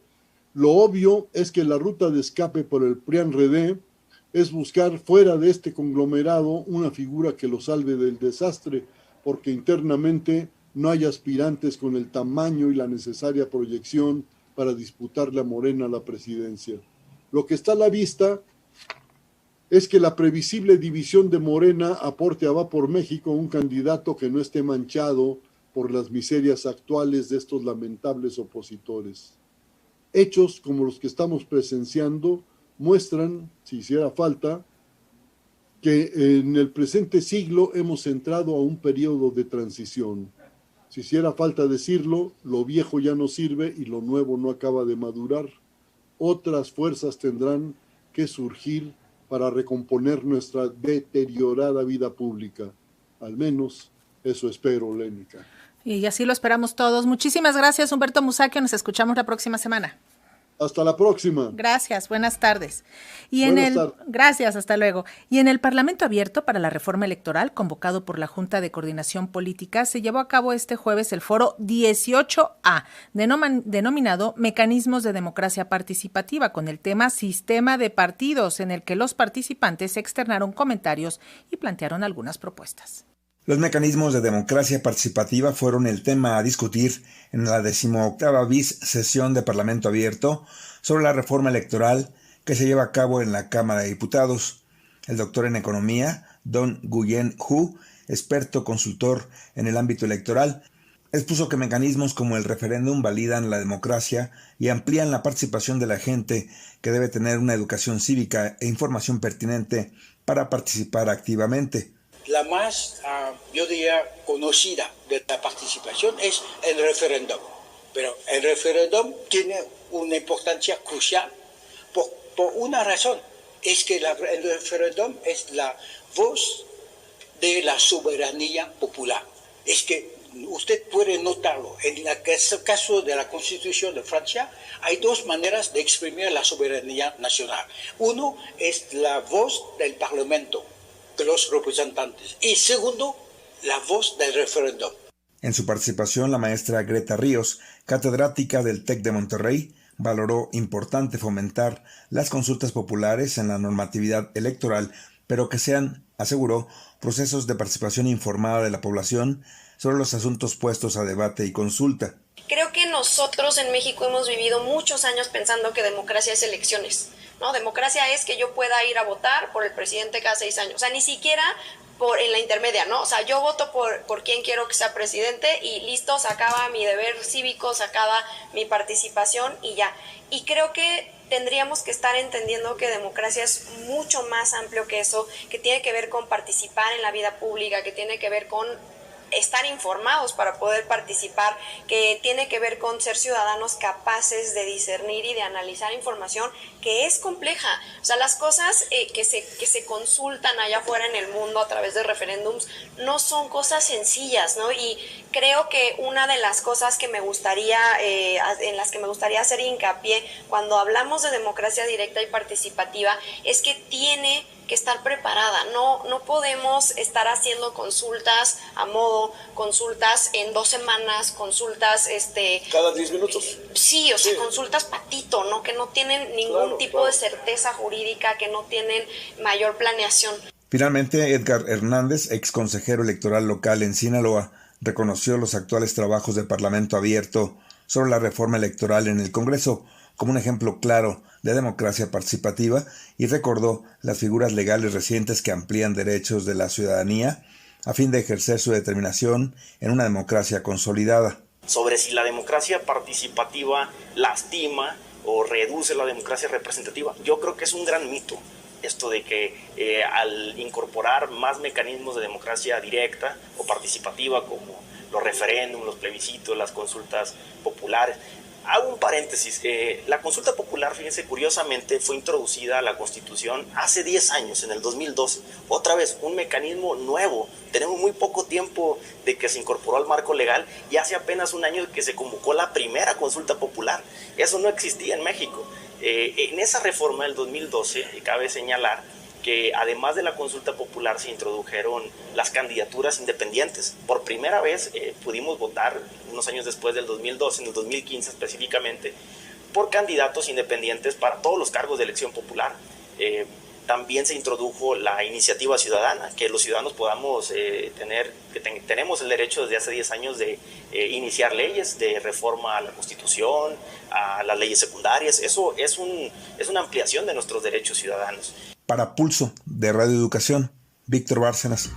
lo obvio es que la ruta de escape por el PRIAN-RD es buscar fuera de este conglomerado una figura que lo salve del desastre, porque internamente no hay aspirantes con el tamaño y la necesaria proyección para disputarle a Morena la presidencia. Lo que está a la vista es que la previsible división de Morena aporte a Va por México un candidato que no esté manchado por las miserias actuales de estos lamentables opositores. Hechos como los que estamos presenciando muestran, si hiciera falta, que en el presente siglo hemos entrado a un periodo de transición. Si hiciera falta decirlo, lo viejo ya no sirve y lo nuevo no acaba de madurar. Otras fuerzas tendrán que surgir para recomponer nuestra deteriorada vida pública. Al menos eso espero, Lénica. Y así lo esperamos todos. Muchísimas gracias, Humberto Musacchio. Nos escuchamos la próxima semana. Hasta la próxima. Gracias, buenas tardes. Gracias, hasta luego. Y en el Parlamento Abierto para la Reforma Electoral, convocado por la Junta de Coordinación Política, se llevó a cabo este jueves el foro 18A, denominado Mecanismos de Democracia Participativa, con el tema Sistema de Partidos, en el que los participantes externaron comentarios y plantearon algunas propuestas. Los mecanismos de democracia participativa fueron el tema a discutir en la 18ª bis sesión de Parlamento Abierto sobre la reforma electoral que se lleva a cabo en la Cámara de Diputados. El doctor en economía, Don Nguyen Hu, experto consultor en el ámbito electoral, expuso que mecanismos como el referéndum validan la democracia y amplían la participación de la gente, que debe tener una educación cívica e información pertinente para participar activamente. La más, yo diría, conocida de la participación es el referéndum. Pero el referéndum tiene una importancia crucial por una razón. Es que el referéndum es la voz de la soberanía popular. Es que usted puede notarlo. En el caso de la Constitución de Francia, hay dos maneras de exprimir la soberanía nacional. Uno es la voz del Parlamento, de los representantes. Y segundo, la voz del referéndum. En su participación, la maestra Greta Ríos, catedrática del TEC de Monterrey, valoró importante fomentar las consultas populares en la normatividad electoral, pero que sean, aseguró, procesos de participación informada de la población sobre los asuntos puestos a debate y consulta. Creo que nosotros en México hemos vivido muchos años pensando que democracia es elecciones, ¿no? Democracia es que yo pueda ir a votar por el presidente cada 6 años, o sea, ni siquiera en la intermedia, ¿no? O sea, yo voto por quien quiero que sea presidente y listo, se acaba mi deber cívico, se acaba mi participación y ya. Y creo que tendríamos que estar entendiendo que democracia es mucho más amplio que eso, que tiene que ver con participar en la vida pública, que tiene que ver con estar informados para poder participar, que tiene que ver con ser ciudadanos capaces de discernir y de analizar información que es compleja. O sea, las cosas que se consultan allá afuera en el mundo a través de referéndums no son cosas sencillas, ¿no? Y creo que una de las cosas que me gustaría, en las que me gustaría hacer hincapié cuando hablamos de democracia directa y participativa es que tiene que estar preparada. No podemos estar haciendo consultas a modo, consultas en 2 semanas, consultas cada 10 minutos. Sí, o sea, consultas patito, ¿no? Que no tienen ningún tipo de certeza jurídica, que no tienen mayor planeación. Finalmente, Edgar Hernández, ex consejero electoral local en Sinaloa, reconoció los actuales trabajos de Parlamento Abierto sobre la reforma electoral en el Congreso como un ejemplo claro de democracia participativa y recordó las figuras legales recientes que amplían derechos de la ciudadanía a fin de ejercer su determinación en una democracia consolidada. Sobre si la democracia participativa lastima o reduce la democracia representativa, yo creo que es un gran mito esto de que al incorporar más mecanismos de democracia directa o participativa como los referéndums, los plebiscitos, las consultas populares. Hago un paréntesis, la consulta popular, fíjense, curiosamente fue introducida a la Constitución hace 10 años, en el 2012. Otra vez, un mecanismo nuevo. Tenemos muy poco tiempo de que se incorporó al marco legal y hace apenas un año que se convocó la primera consulta popular. Eso no existía en México. En esa reforma del 2012, cabe señalar que además de la consulta popular se introdujeron las candidaturas independientes. Por primera vez pudimos votar, unos años después del 2012, en el 2015 específicamente, por candidatos independientes para todos los cargos de elección popular. También se introdujo la iniciativa ciudadana, que los ciudadanos podamos tenemos el derecho desde hace 10 años de iniciar leyes de reforma a la Constitución, a las leyes secundarias. Eso es una ampliación de nuestros derechos ciudadanos. Para Pulso de Radio Educación, Víctor Bárcenas.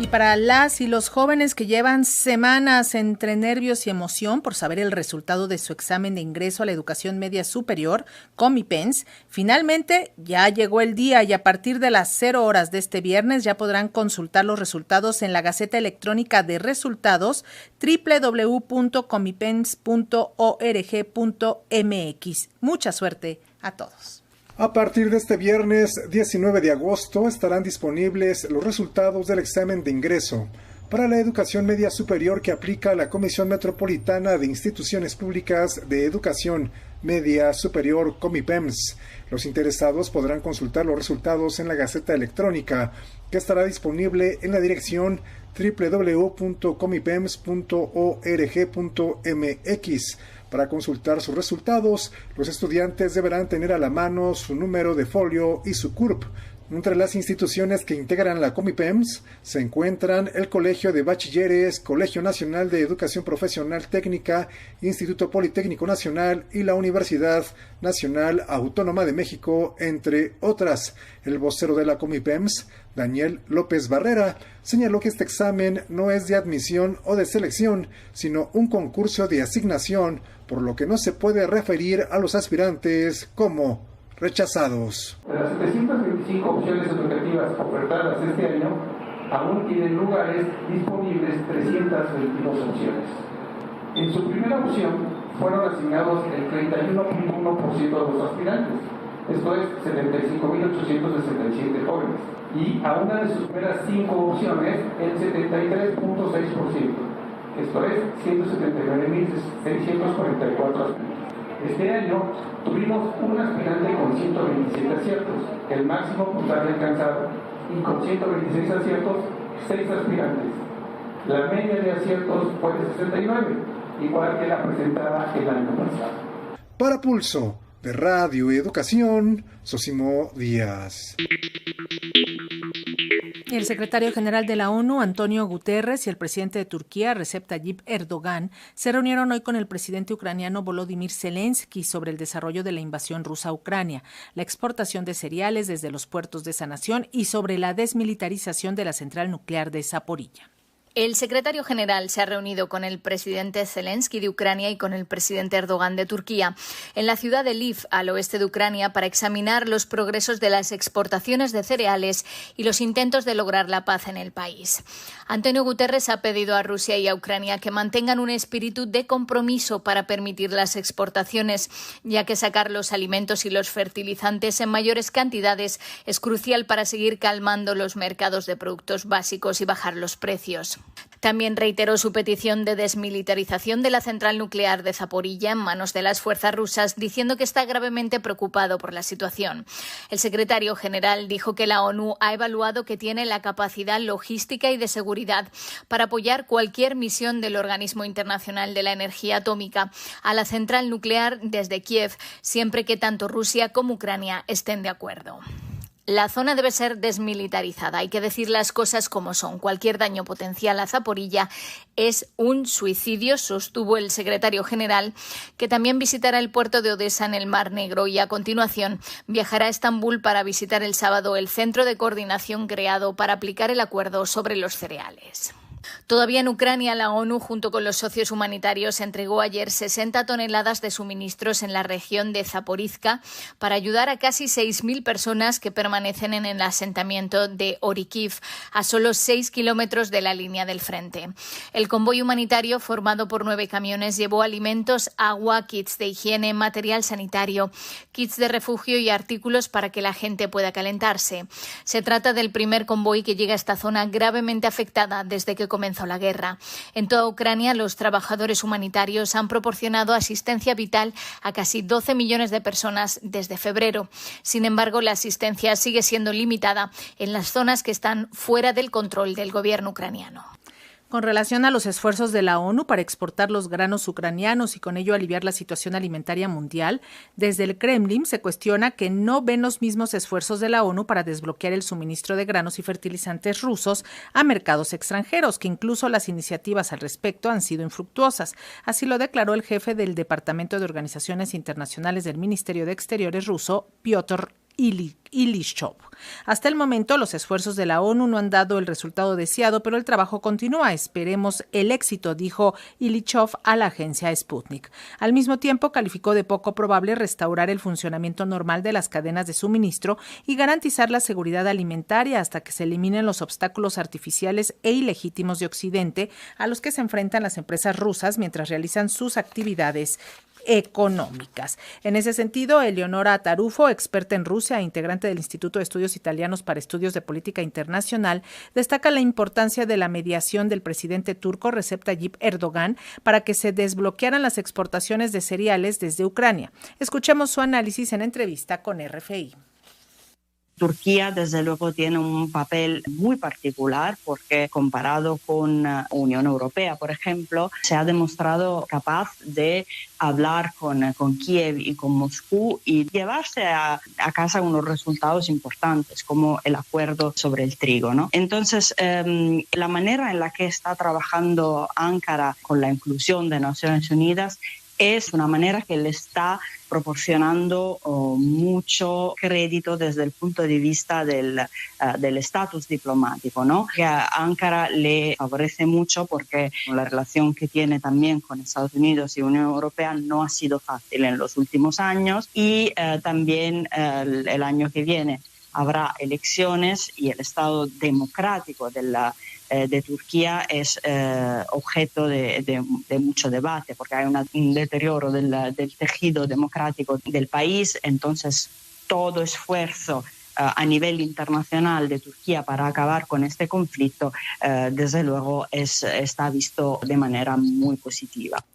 Y para las y los jóvenes que llevan semanas entre nervios y emoción por saber el resultado de su examen de ingreso a la educación media superior, Comipens, finalmente ya llegó el día y a partir de las 0 horas de este viernes ya podrán consultar los resultados en la Gaceta Electrónica de Resultados www.comipens.org.mx. Mucha suerte a todos. A partir de este viernes 19 de agosto estarán disponibles los resultados del examen de ingreso para la educación media superior que aplica la Comisión Metropolitana de Instituciones Públicas de Educación Media Superior, Comipems. Los interesados podrán consultar los resultados en la Gaceta Electrónica, que estará disponible en la dirección www.comipems.org.mx. Para consultar sus resultados, los estudiantes deberán tener a la mano su número de folio y su CURP. Entre las instituciones que integran la Comipems se encuentran el Colegio de Bachilleres, Colegio Nacional de Educación Profesional Técnica, Instituto Politécnico Nacional y la Universidad Nacional Autónoma de México, entre otras. El vocero de la Comipems, Daniel López Barrera, señaló que este examen no es de admisión o de selección, sino un concurso de asignación, por lo que no se puede referir a los aspirantes como rechazados. De las 725 opciones educativas ofertadas este año, aún tienen lugares disponibles 322 opciones. En su primera opción fueron asignados el 31.1% de los aspirantes, esto es 75.867 jóvenes, y a una de sus primeras 5 opciones el 73.6%, esto es 179.644 aspirantes. Este año tuvimos un aspirante con 127 aciertos, el máximo puntaje alcanzado, y con 126 aciertos, 6 aspirantes. La media de aciertos fue de 69, igual que la presentada el año pasado. Para Pulso de Radio y Educación, Sosimo Díaz. El secretario general de la ONU, Antonio Guterres, y el presidente de Turquía, Recep Tayyip Erdogan, se reunieron hoy con el presidente ucraniano Volodymyr Zelensky sobre el desarrollo de la invasión rusa a Ucrania, la exportación de cereales desde los puertos de esa nación y sobre la desmilitarización de la central nuclear de Zaporilla. El secretario general se ha reunido con el presidente Zelensky de Ucrania y con el presidente Erdogan de Turquía en la ciudad de Lviv, al oeste de Ucrania, para examinar los progresos de las exportaciones de cereales y los intentos de lograr la paz en el país. Antonio Guterres ha pedido a Rusia y a Ucrania que mantengan un espíritu de compromiso para permitir las exportaciones, ya que sacar los alimentos y los fertilizantes en mayores cantidades es crucial para seguir calmando los mercados de productos básicos y bajar los precios. También reiteró su petición de desmilitarización de la central nuclear de Zaporilla en manos de las fuerzas rusas, diciendo que está gravemente preocupado por la situación. El secretario general dijo que la ONU ha evaluado que tiene la capacidad logística y de seguridad para apoyar cualquier misión del Organismo Internacional de la Energía Atómica a la central nuclear desde Kiev, siempre que tanto Rusia como Ucrania estén de acuerdo. La zona debe ser desmilitarizada. Hay que decir las cosas como son. Cualquier daño potencial a Zaporilla es un suicidio, sostuvo el secretario general, que también visitará el puerto de Odesa en el Mar Negro y a continuación viajará a Estambul para visitar el sábado el centro de coordinación creado para aplicar el acuerdo sobre los cereales. Todavía en Ucrania, la ONU, junto con los socios humanitarios, entregó ayer 60 toneladas de suministros en la región de Zaporizhzhia para ayudar a casi 6.000 personas que permanecen en el asentamiento de Orikiv, a solo 6 kilómetros de la línea del frente. El convoy humanitario, formado por 9 camiones, llevó alimentos, agua, kits de higiene, material sanitario, kits de refugio y artículos para que la gente pueda calentarse. Se trata del primer convoy que llega a esta zona gravemente afectada desde que comenzó la guerra. En toda Ucrania, los trabajadores humanitarios han proporcionado asistencia vital a casi 12 millones de personas desde febrero. Sin embargo, la asistencia sigue siendo limitada en las zonas que están fuera del control del gobierno ucraniano. Con relación a los esfuerzos de la ONU para exportar los granos ucranianos y con ello aliviar la situación alimentaria mundial, desde el Kremlin se cuestiona que no ven los mismos esfuerzos de la ONU para desbloquear el suministro de granos y fertilizantes rusos a mercados extranjeros, que incluso las iniciativas al respecto han sido infructuosas. Así lo declaró el jefe del Departamento de Organizaciones Internacionales del Ministerio de Exteriores ruso, Piotr Ilishov. Hasta el momento, los esfuerzos de la ONU no han dado el resultado deseado, pero el trabajo continúa. Esperemos el éxito, dijo Ilishov a la agencia Sputnik. Al mismo tiempo, calificó de poco probable restaurar el funcionamiento normal de las cadenas de suministro y garantizar la seguridad alimentaria hasta que se eliminen los obstáculos artificiales e ilegítimos de Occidente a los que se enfrentan las empresas rusas mientras realizan sus actividades económicas. En ese sentido, Eleonora Tarufo, experta en Rusia e integrante del Instituto de Estudios Italianos para Estudios de Política Internacional, destaca la importancia de la mediación del presidente turco Recep Tayyip Erdogan para que se desbloquearan las exportaciones de cereales desde Ucrania. Escuchemos su análisis en entrevista con RFI. Turquía, desde luego, tiene un papel muy particular porque comparado con Unión Europea, por ejemplo, se ha demostrado capaz de hablar con Kiev y con Moscú y llevarse a casa unos resultados importantes, como el acuerdo sobre el trigo, ¿no? Entonces, la manera en la que está trabajando Ankara con la inclusión de Naciones Unidas es una manera que le está proporcionando mucho crédito desde el punto de vista del estatus diplomático, ¿no? Que a Ankara le favorece mucho porque la relación que tiene también con Estados Unidos y Unión Europea no ha sido fácil en los últimos años y también el año que viene habrá elecciones y el Estado democrático de Turquía es objeto de mucho debate porque hay un deterioro del tejido democrático del país. Entonces, todo esfuerzo a nivel internacional de Turquía para acabar con este conflicto, desde luego, está visto de manera muy positiva.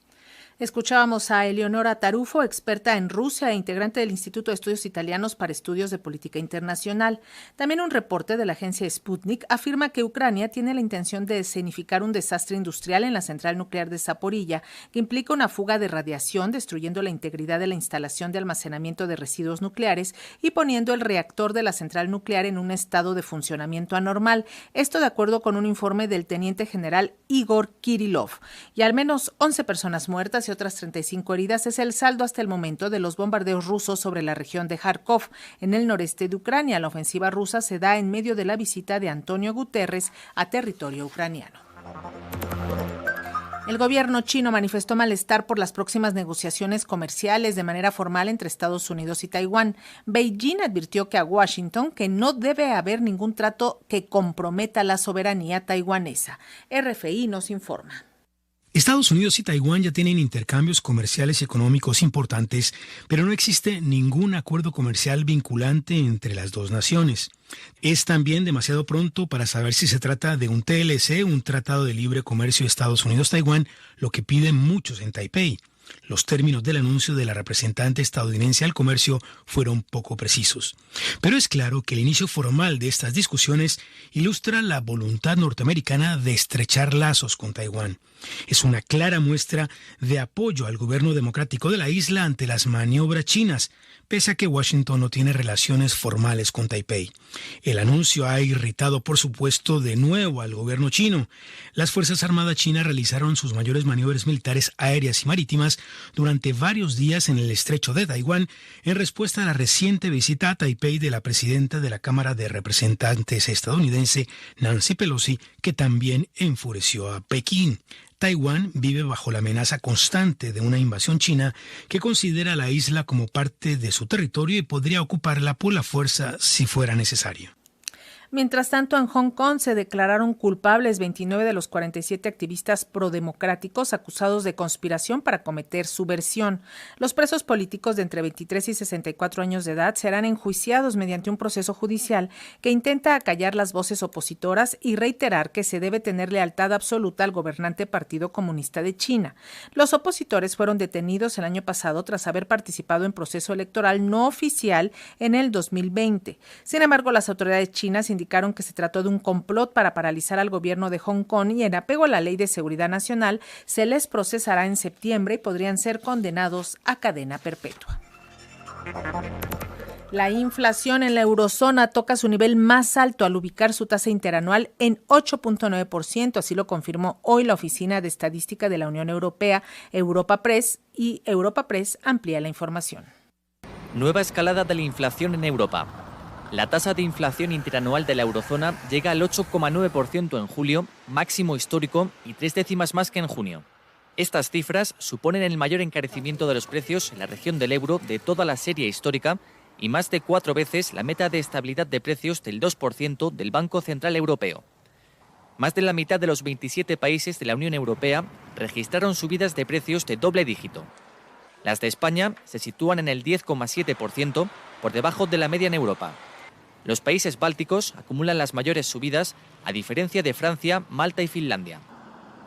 Escuchábamos a Eleonora Tarufo, experta en Rusia e integrante del Instituto de Estudios Italianos para Estudios de Política Internacional. También un reporte de la agencia Sputnik afirma que Ucrania tiene la intención de escenificar un desastre industrial en la central nuclear de Zaporilla, que implica una fuga de radiación, destruyendo la integridad de la instalación de almacenamiento de residuos nucleares y poniendo el reactor de la central nuclear en un estado de funcionamiento anormal. Esto de acuerdo con un informe del teniente general Igor Kirillov. Y al menos 11 personas muertas y otras 35 heridas es el saldo hasta el momento de los bombardeos rusos sobre la región de Kharkov, en el noreste de Ucrania. La ofensiva rusa se da en medio de la visita de Antonio Guterres a territorio ucraniano. El gobierno chino manifestó malestar por las próximas negociaciones comerciales de manera formal entre Estados Unidos y Taiwán. Beijing advirtió a Washington que no debe haber ningún trato que comprometa la soberanía taiwanesa. RFI nos informa. Estados Unidos y Taiwán ya tienen intercambios comerciales y económicos importantes, pero no existe ningún acuerdo comercial vinculante entre las dos naciones. Es también demasiado pronto para saber si se trata de un TLC, un Tratado de Libre Comercio Estados Unidos-Taiwán, lo que piden muchos en Taipei. Los términos del anuncio de la representante estadounidense al comercio fueron poco precisos. Pero es claro que el inicio formal de estas discusiones ilustra la voluntad norteamericana de estrechar lazos con Taiwán. Es una clara muestra de apoyo al gobierno democrático de la isla ante las maniobras chinas, pese a que Washington no tiene relaciones formales con Taipei. El anuncio ha irritado, por supuesto, de nuevo al gobierno chino. Las Fuerzas Armadas chinas realizaron sus mayores maniobras militares aéreas y marítimas durante varios días en el estrecho de Taiwán en respuesta a la reciente visita a Taipei de la presidenta de la Cámara de Representantes estadounidense, Nancy Pelosi, que también enfureció a Pekín. Taiwán vive bajo la amenaza constante de una invasión china que considera la isla como parte de su territorio y podría ocuparla por la fuerza si fuera necesario. Mientras tanto, en Hong Kong se declararon culpables 29 de los 47 activistas prodemocráticos acusados de conspiración para cometer subversión. Los presos políticos de entre 23 y 64 años de edad serán enjuiciados mediante un proceso judicial que intenta acallar las voces opositoras y reiterar que se debe tener lealtad absoluta al gobernante Partido Comunista de China. Los opositores fueron detenidos el año pasado tras haber participado en proceso electoral no oficial en el 2020. Sin embargo, las autoridades chinas indicaron indicaron que se trató de un complot para paralizar al gobierno de Hong Kong y en apego a la Ley de Seguridad Nacional se les procesará en septiembre y podrían ser condenados a cadena perpetua. La inflación en la eurozona toca su nivel más alto al ubicar su tasa interanual en 8.9%, así lo confirmó hoy la Oficina de Estadística de la Unión Europea, Europa Press, y Europa Press amplía la información. Nueva escalada de la inflación en Europa. La tasa de inflación interanual de la eurozona llega al 8,9% en julio, máximo histórico y 3 décimas más que en junio. Estas cifras suponen el mayor encarecimiento de los precios en la región del euro de toda la serie histórica y más de 4 veces la meta de estabilidad de precios del 2% del Banco Central Europeo. Más de la mitad de los 27 países de la Unión Europea registraron subidas de precios de doble dígito. Las de España se sitúan en el 10,7%, por debajo de la media en Europa. Los países bálticos acumulan las mayores subidas, a diferencia de Francia, Malta y Finlandia.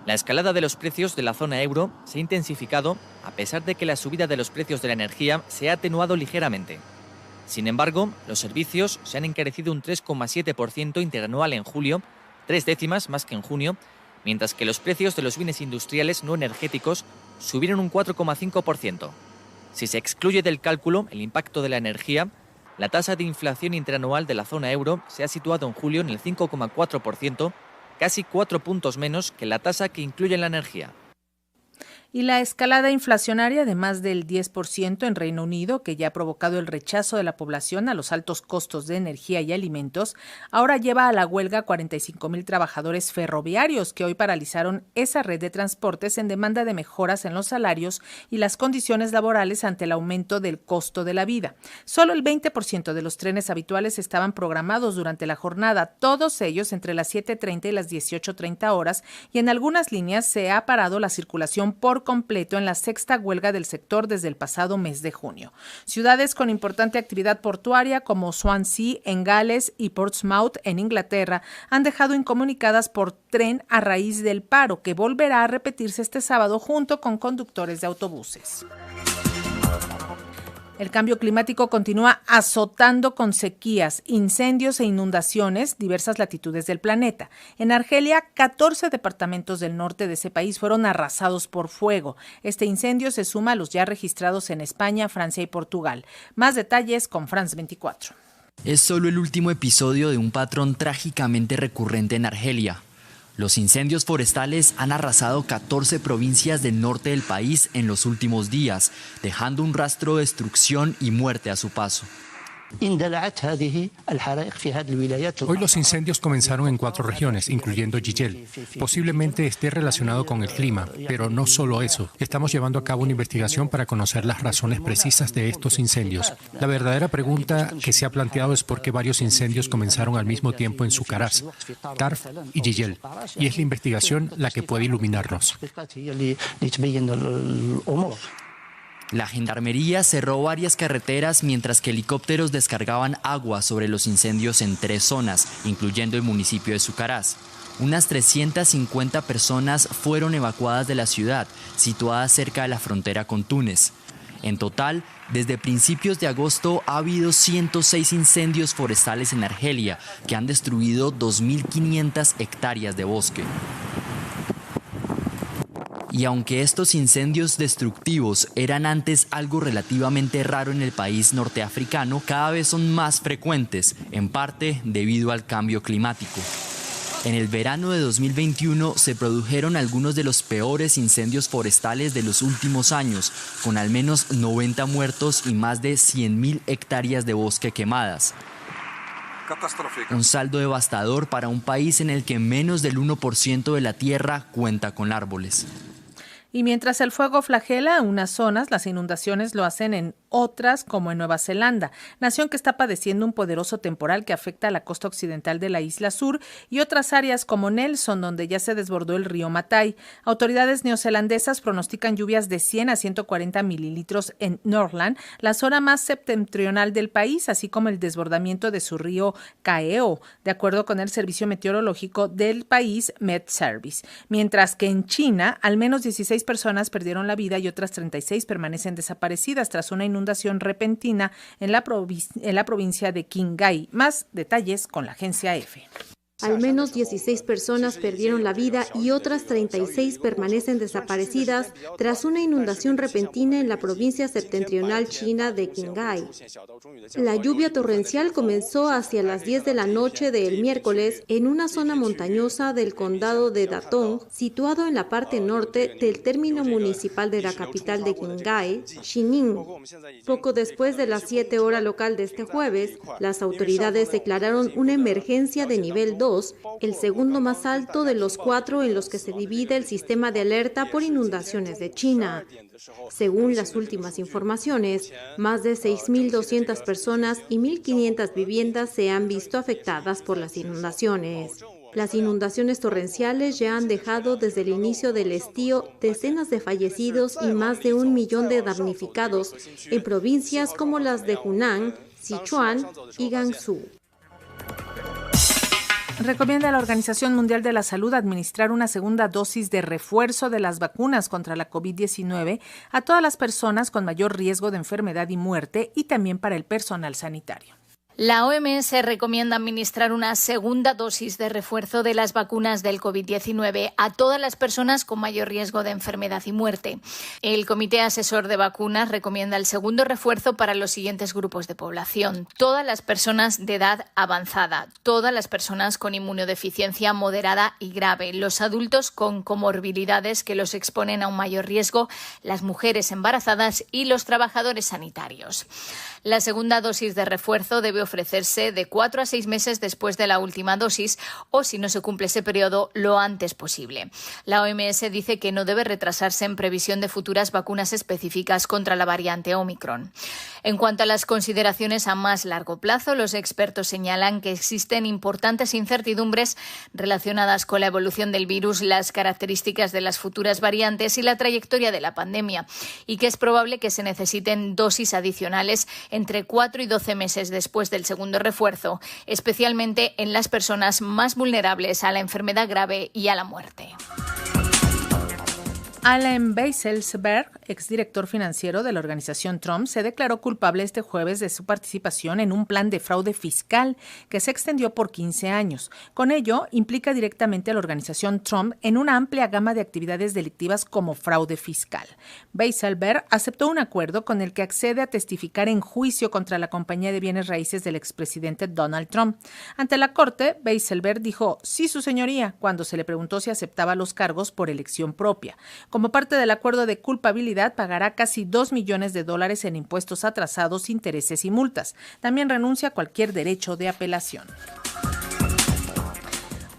La escalada de los precios de la zona euro se ha intensificado a pesar de que la subida de los precios de la energía se ha atenuado ligeramente. Sin embargo, los servicios se han encarecido un 3,7% interanual en julio, 3 décimas más que en junio, mientras que los precios de los bienes industriales no energéticos subieron un 4,5%. Si se excluye del cálculo el impacto de la energía, la tasa de inflación interanual de la zona euro se ha situado en julio en el 5,4%, casi 4 puntos menos que la tasa que incluye la energía. Y la escalada inflacionaria de más del 10% en Reino Unido, que ya ha provocado el rechazo de la población a los altos costos de energía y alimentos, ahora lleva a la huelga a 45,000 trabajadores ferroviarios que hoy paralizaron esa red de transportes en demanda de mejoras en los salarios y las condiciones laborales ante el aumento del costo de la vida. Solo el 20% de los trenes habituales estaban programados durante la jornada, todos ellos entre las 7:30 y las 18:30 horas, y en algunas líneas se ha parado la circulación por completo en la sexta huelga del sector desde el pasado mes de junio. Ciudades con importante actividad portuaria como Swansea en Gales y Portsmouth en Inglaterra han dejado incomunicadas por tren a raíz del paro, que volverá a repetirse este sábado junto con conductores de autobuses. El cambio climático continúa azotando con sequías, incendios e inundaciones diversas latitudes del planeta. En Argelia, 14 departamentos del norte de ese país fueron arrasados por fuego. Este incendio se suma a los ya registrados en España, Francia y Portugal. Más detalles con France 24. Es solo el último episodio de un patrón trágicamente recurrente en Argelia. Los incendios forestales han arrasado 14 provincias del norte del país en los últimos días, dejando un rastro de destrucción y muerte a su paso. Hoy los incendios comenzaron en 4 regiones, incluyendo Gijel. Posiblemente esté relacionado con el clima, pero no solo eso. Estamos llevando a cabo una investigación para conocer las razones precisas de estos incendios. La verdadera pregunta que se ha planteado es por qué varios incendios comenzaron al mismo tiempo en Sucaraz, Tarf y Gijel, y es la investigación la que puede iluminarnos. La gendarmería cerró varias carreteras mientras que helicópteros descargaban agua sobre los incendios en 3 zonas, incluyendo el municipio de Sucaraz. Unas 350 personas fueron evacuadas de la ciudad, situada cerca de la frontera con Túnez. En total, desde principios de agosto ha habido 106 incendios forestales en Argelia, que han destruido 2.500 hectáreas de bosque. Y aunque estos incendios destructivos eran antes algo relativamente raro en el país norteafricano, cada vez son más frecuentes, en parte debido al cambio climático. En el verano de 2021 se produjeron algunos de los peores incendios forestales de los últimos años, con al menos 90 muertos y más de 100.000 hectáreas de bosque quemadas. Un saldo devastador para un país en el que menos del 1% de la tierra cuenta con árboles. Y mientras el fuego flagela unas zonas, las inundaciones lo hacen en otras, como en Nueva Zelanda, nación que está padeciendo un poderoso temporal que afecta a la costa occidental de la isla sur y otras áreas como Nelson, donde ya se desbordó el río Matai. Autoridades neozelandesas pronostican lluvias de 100 a 140 mililitros en Northland, la zona más septentrional del país, así como el desbordamiento de su río Kaeo, de acuerdo con el servicio meteorológico del país Met Service. Mientras que en China, al menos 16 personas perdieron la vida y otras 36 permanecen desaparecidas tras una inundación repentina en la provincia de Qinghai. Más detalles con la agencia EFE. Al menos 16 personas perdieron la vida y otras 36 permanecen desaparecidas tras una inundación repentina en la provincia septentrional china de Qinghai. La lluvia torrencial comenzó hacia las 10 de la noche del miércoles en una zona montañosa del condado de Datong, situado en la parte norte del término municipal de la capital de Qinghai, Xining. Poco después de las 7 horas local de este jueves, las autoridades declararon una emergencia de nivel 2, el segundo más alto de los 4 en los que se divide el sistema de alerta por inundaciones de China. Según las últimas informaciones, más de 6.200 personas y 1.500 viviendas se han visto afectadas por las inundaciones. Las inundaciones torrenciales ya han dejado desde el inicio del estío decenas de fallecidos y más de 1 millón de damnificados en provincias como las de Hunan, Sichuan y Gansu. Recomienda a la Organización Mundial de la Salud administrar una segunda dosis de refuerzo de las vacunas contra la COVID-19 a todas las personas con mayor riesgo de enfermedad y muerte y también para el personal sanitario. La OMS recomienda administrar una segunda dosis de refuerzo de las vacunas del COVID-19 a todas las personas con mayor riesgo de enfermedad y muerte. El Comité Asesor de Vacunas recomienda el segundo refuerzo para los siguientes grupos de población: todas las personas de edad avanzada, todas las personas con inmunodeficiencia moderada y grave, los adultos con comorbilidades que los exponen a un mayor riesgo, las mujeres embarazadas y los trabajadores sanitarios. La segunda dosis de refuerzo debe ofrecerse de 4 a 6 meses después de la última dosis o, si no se cumple ese periodo, lo antes posible. La OMS dice que no debe retrasarse en previsión de futuras vacunas específicas contra la variante Omicron. En cuanto a las consideraciones a más largo plazo, los expertos señalan que existen importantes incertidumbres relacionadas con la evolución del virus, las características de las futuras variantes y la trayectoria de la pandemia, y que es probable que se necesiten dosis adicionales entre 4 y 12 meses después del segundo refuerzo, especialmente en las personas más vulnerables a la enfermedad grave y a la muerte. Allen Weisselberg, exdirector financiero de la organización Trump, se declaró culpable este jueves de su participación en un plan de fraude fiscal que se extendió por 15 años. Con ello, implica directamente a la organización Trump en una amplia gama de actividades delictivas como fraude fiscal. Weisselberg aceptó un acuerdo con el que accede a testificar en juicio contra la compañía de bienes raíces del expresidente Donald Trump. Ante la corte, Weisselberg dijo «Sí, su señoría», cuando se le preguntó si aceptaba los cargos por elección propia. Como parte del acuerdo de culpabilidad, pagará casi $2 millones en impuestos atrasados, intereses y multas. También renuncia a cualquier derecho de apelación.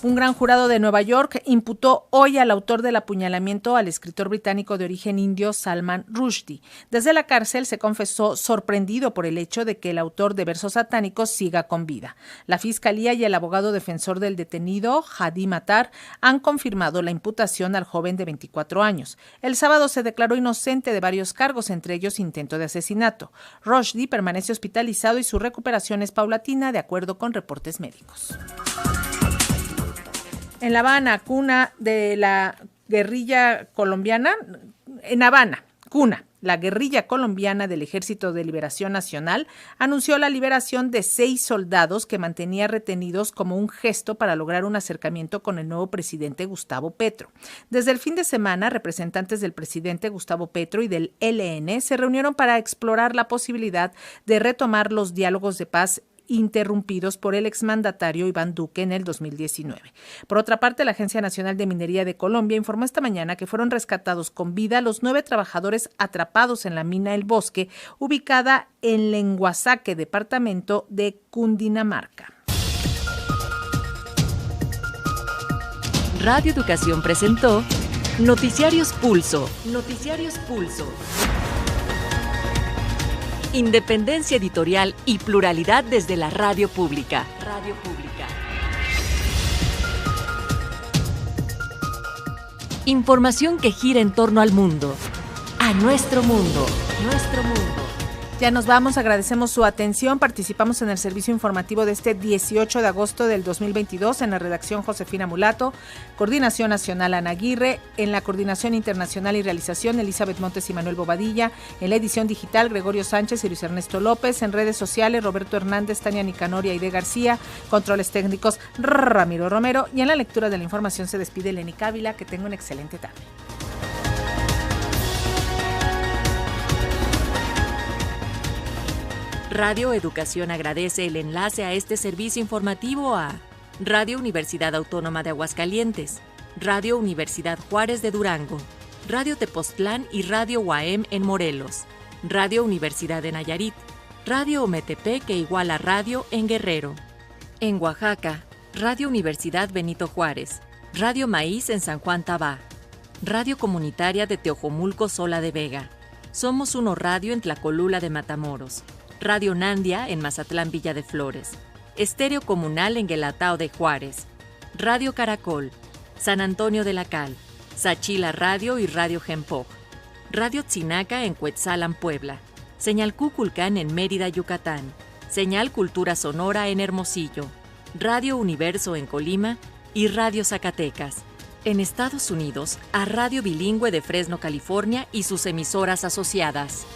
Un gran jurado de Nueva York imputó hoy al autor del apuñalamiento al escritor británico de origen indio Salman Rushdie. Desde la cárcel se confesó sorprendido por el hecho de que el autor de versos satánicos siga con vida. La Fiscalía y el abogado defensor del detenido, Hadi Matar, han confirmado la imputación al joven de 24 años. El sábado se declaró inocente de varios cargos, entre ellos intento de asesinato. Rushdie permanece hospitalizado y su recuperación es paulatina, de acuerdo con reportes médicos. En La Habana, cuna de la guerrilla colombiana, la guerrilla colombiana del Ejército de Liberación Nacional anunció la liberación de 6 soldados que mantenía retenidos como un gesto para lograr un acercamiento con el nuevo presidente Gustavo Petro. Desde el fin de semana, representantes del presidente Gustavo Petro y del ELN se reunieron para explorar la posibilidad de retomar los diálogos de paz interrumpidos por el exmandatario Iván Duque en el 2019. Por otra parte, la Agencia Nacional de Minería de Colombia informó esta mañana que fueron rescatados con vida los 9 trabajadores atrapados en la mina El Bosque, ubicada en Lenguasaque, departamento de Cundinamarca. Radio Educación presentó Noticiarios Pulso. Noticiarios Pulso. Independencia editorial y pluralidad desde la radio pública. Radio Pública. Información que gira en torno al mundo. A nuestro mundo. Nuestro mundo. Ya nos vamos, agradecemos su atención. Participamos en el servicio informativo de este 18 de agosto del 2022. En la redacción Josefina Mulato, coordinación nacional Ana Aguirre, en la coordinación internacional y realización Elizabeth Montes y Manuel Bobadilla, en la edición digital Gregorio Sánchez y Luis Ernesto López, en redes sociales Roberto Hernández, Tania Nicanor y Aide García, controles técnicos Ramiro Romero, y en la lectura de la información se despide Leni Cávila. Que tenga una excelente tarde. Radio Educación agradece el enlace a este servicio informativo a Radio Universidad Autónoma de Aguascalientes, Radio Universidad Juárez de Durango, Radio Tepoztlán y Radio UAM en Morelos, Radio Universidad de Nayarit, Radio Ometepec e Iguala Radio en Guerrero. En Oaxaca, Radio Universidad Benito Juárez, Radio Maíz en San Juan Tabá, Radio Comunitaria de Teojomulco Sola de Vega, Somos Uno Radio en Tlacolula de Matamoros, Radio Nandia en Mazatlán Villa de Flores, Estéreo Comunal en Guelatao de Juárez, Radio Caracol, San Antonio de la Cal, Sachila Radio y Radio Gempoc, Radio Tzinaca en Cuetzalan, Puebla, Señal Cuculcán en Mérida, Yucatán, Señal Cultura Sonora en Hermosillo, Radio Universo en Colima y Radio Zacatecas. En Estados Unidos, a Radio Bilingüe de Fresno, California y sus emisoras asociadas.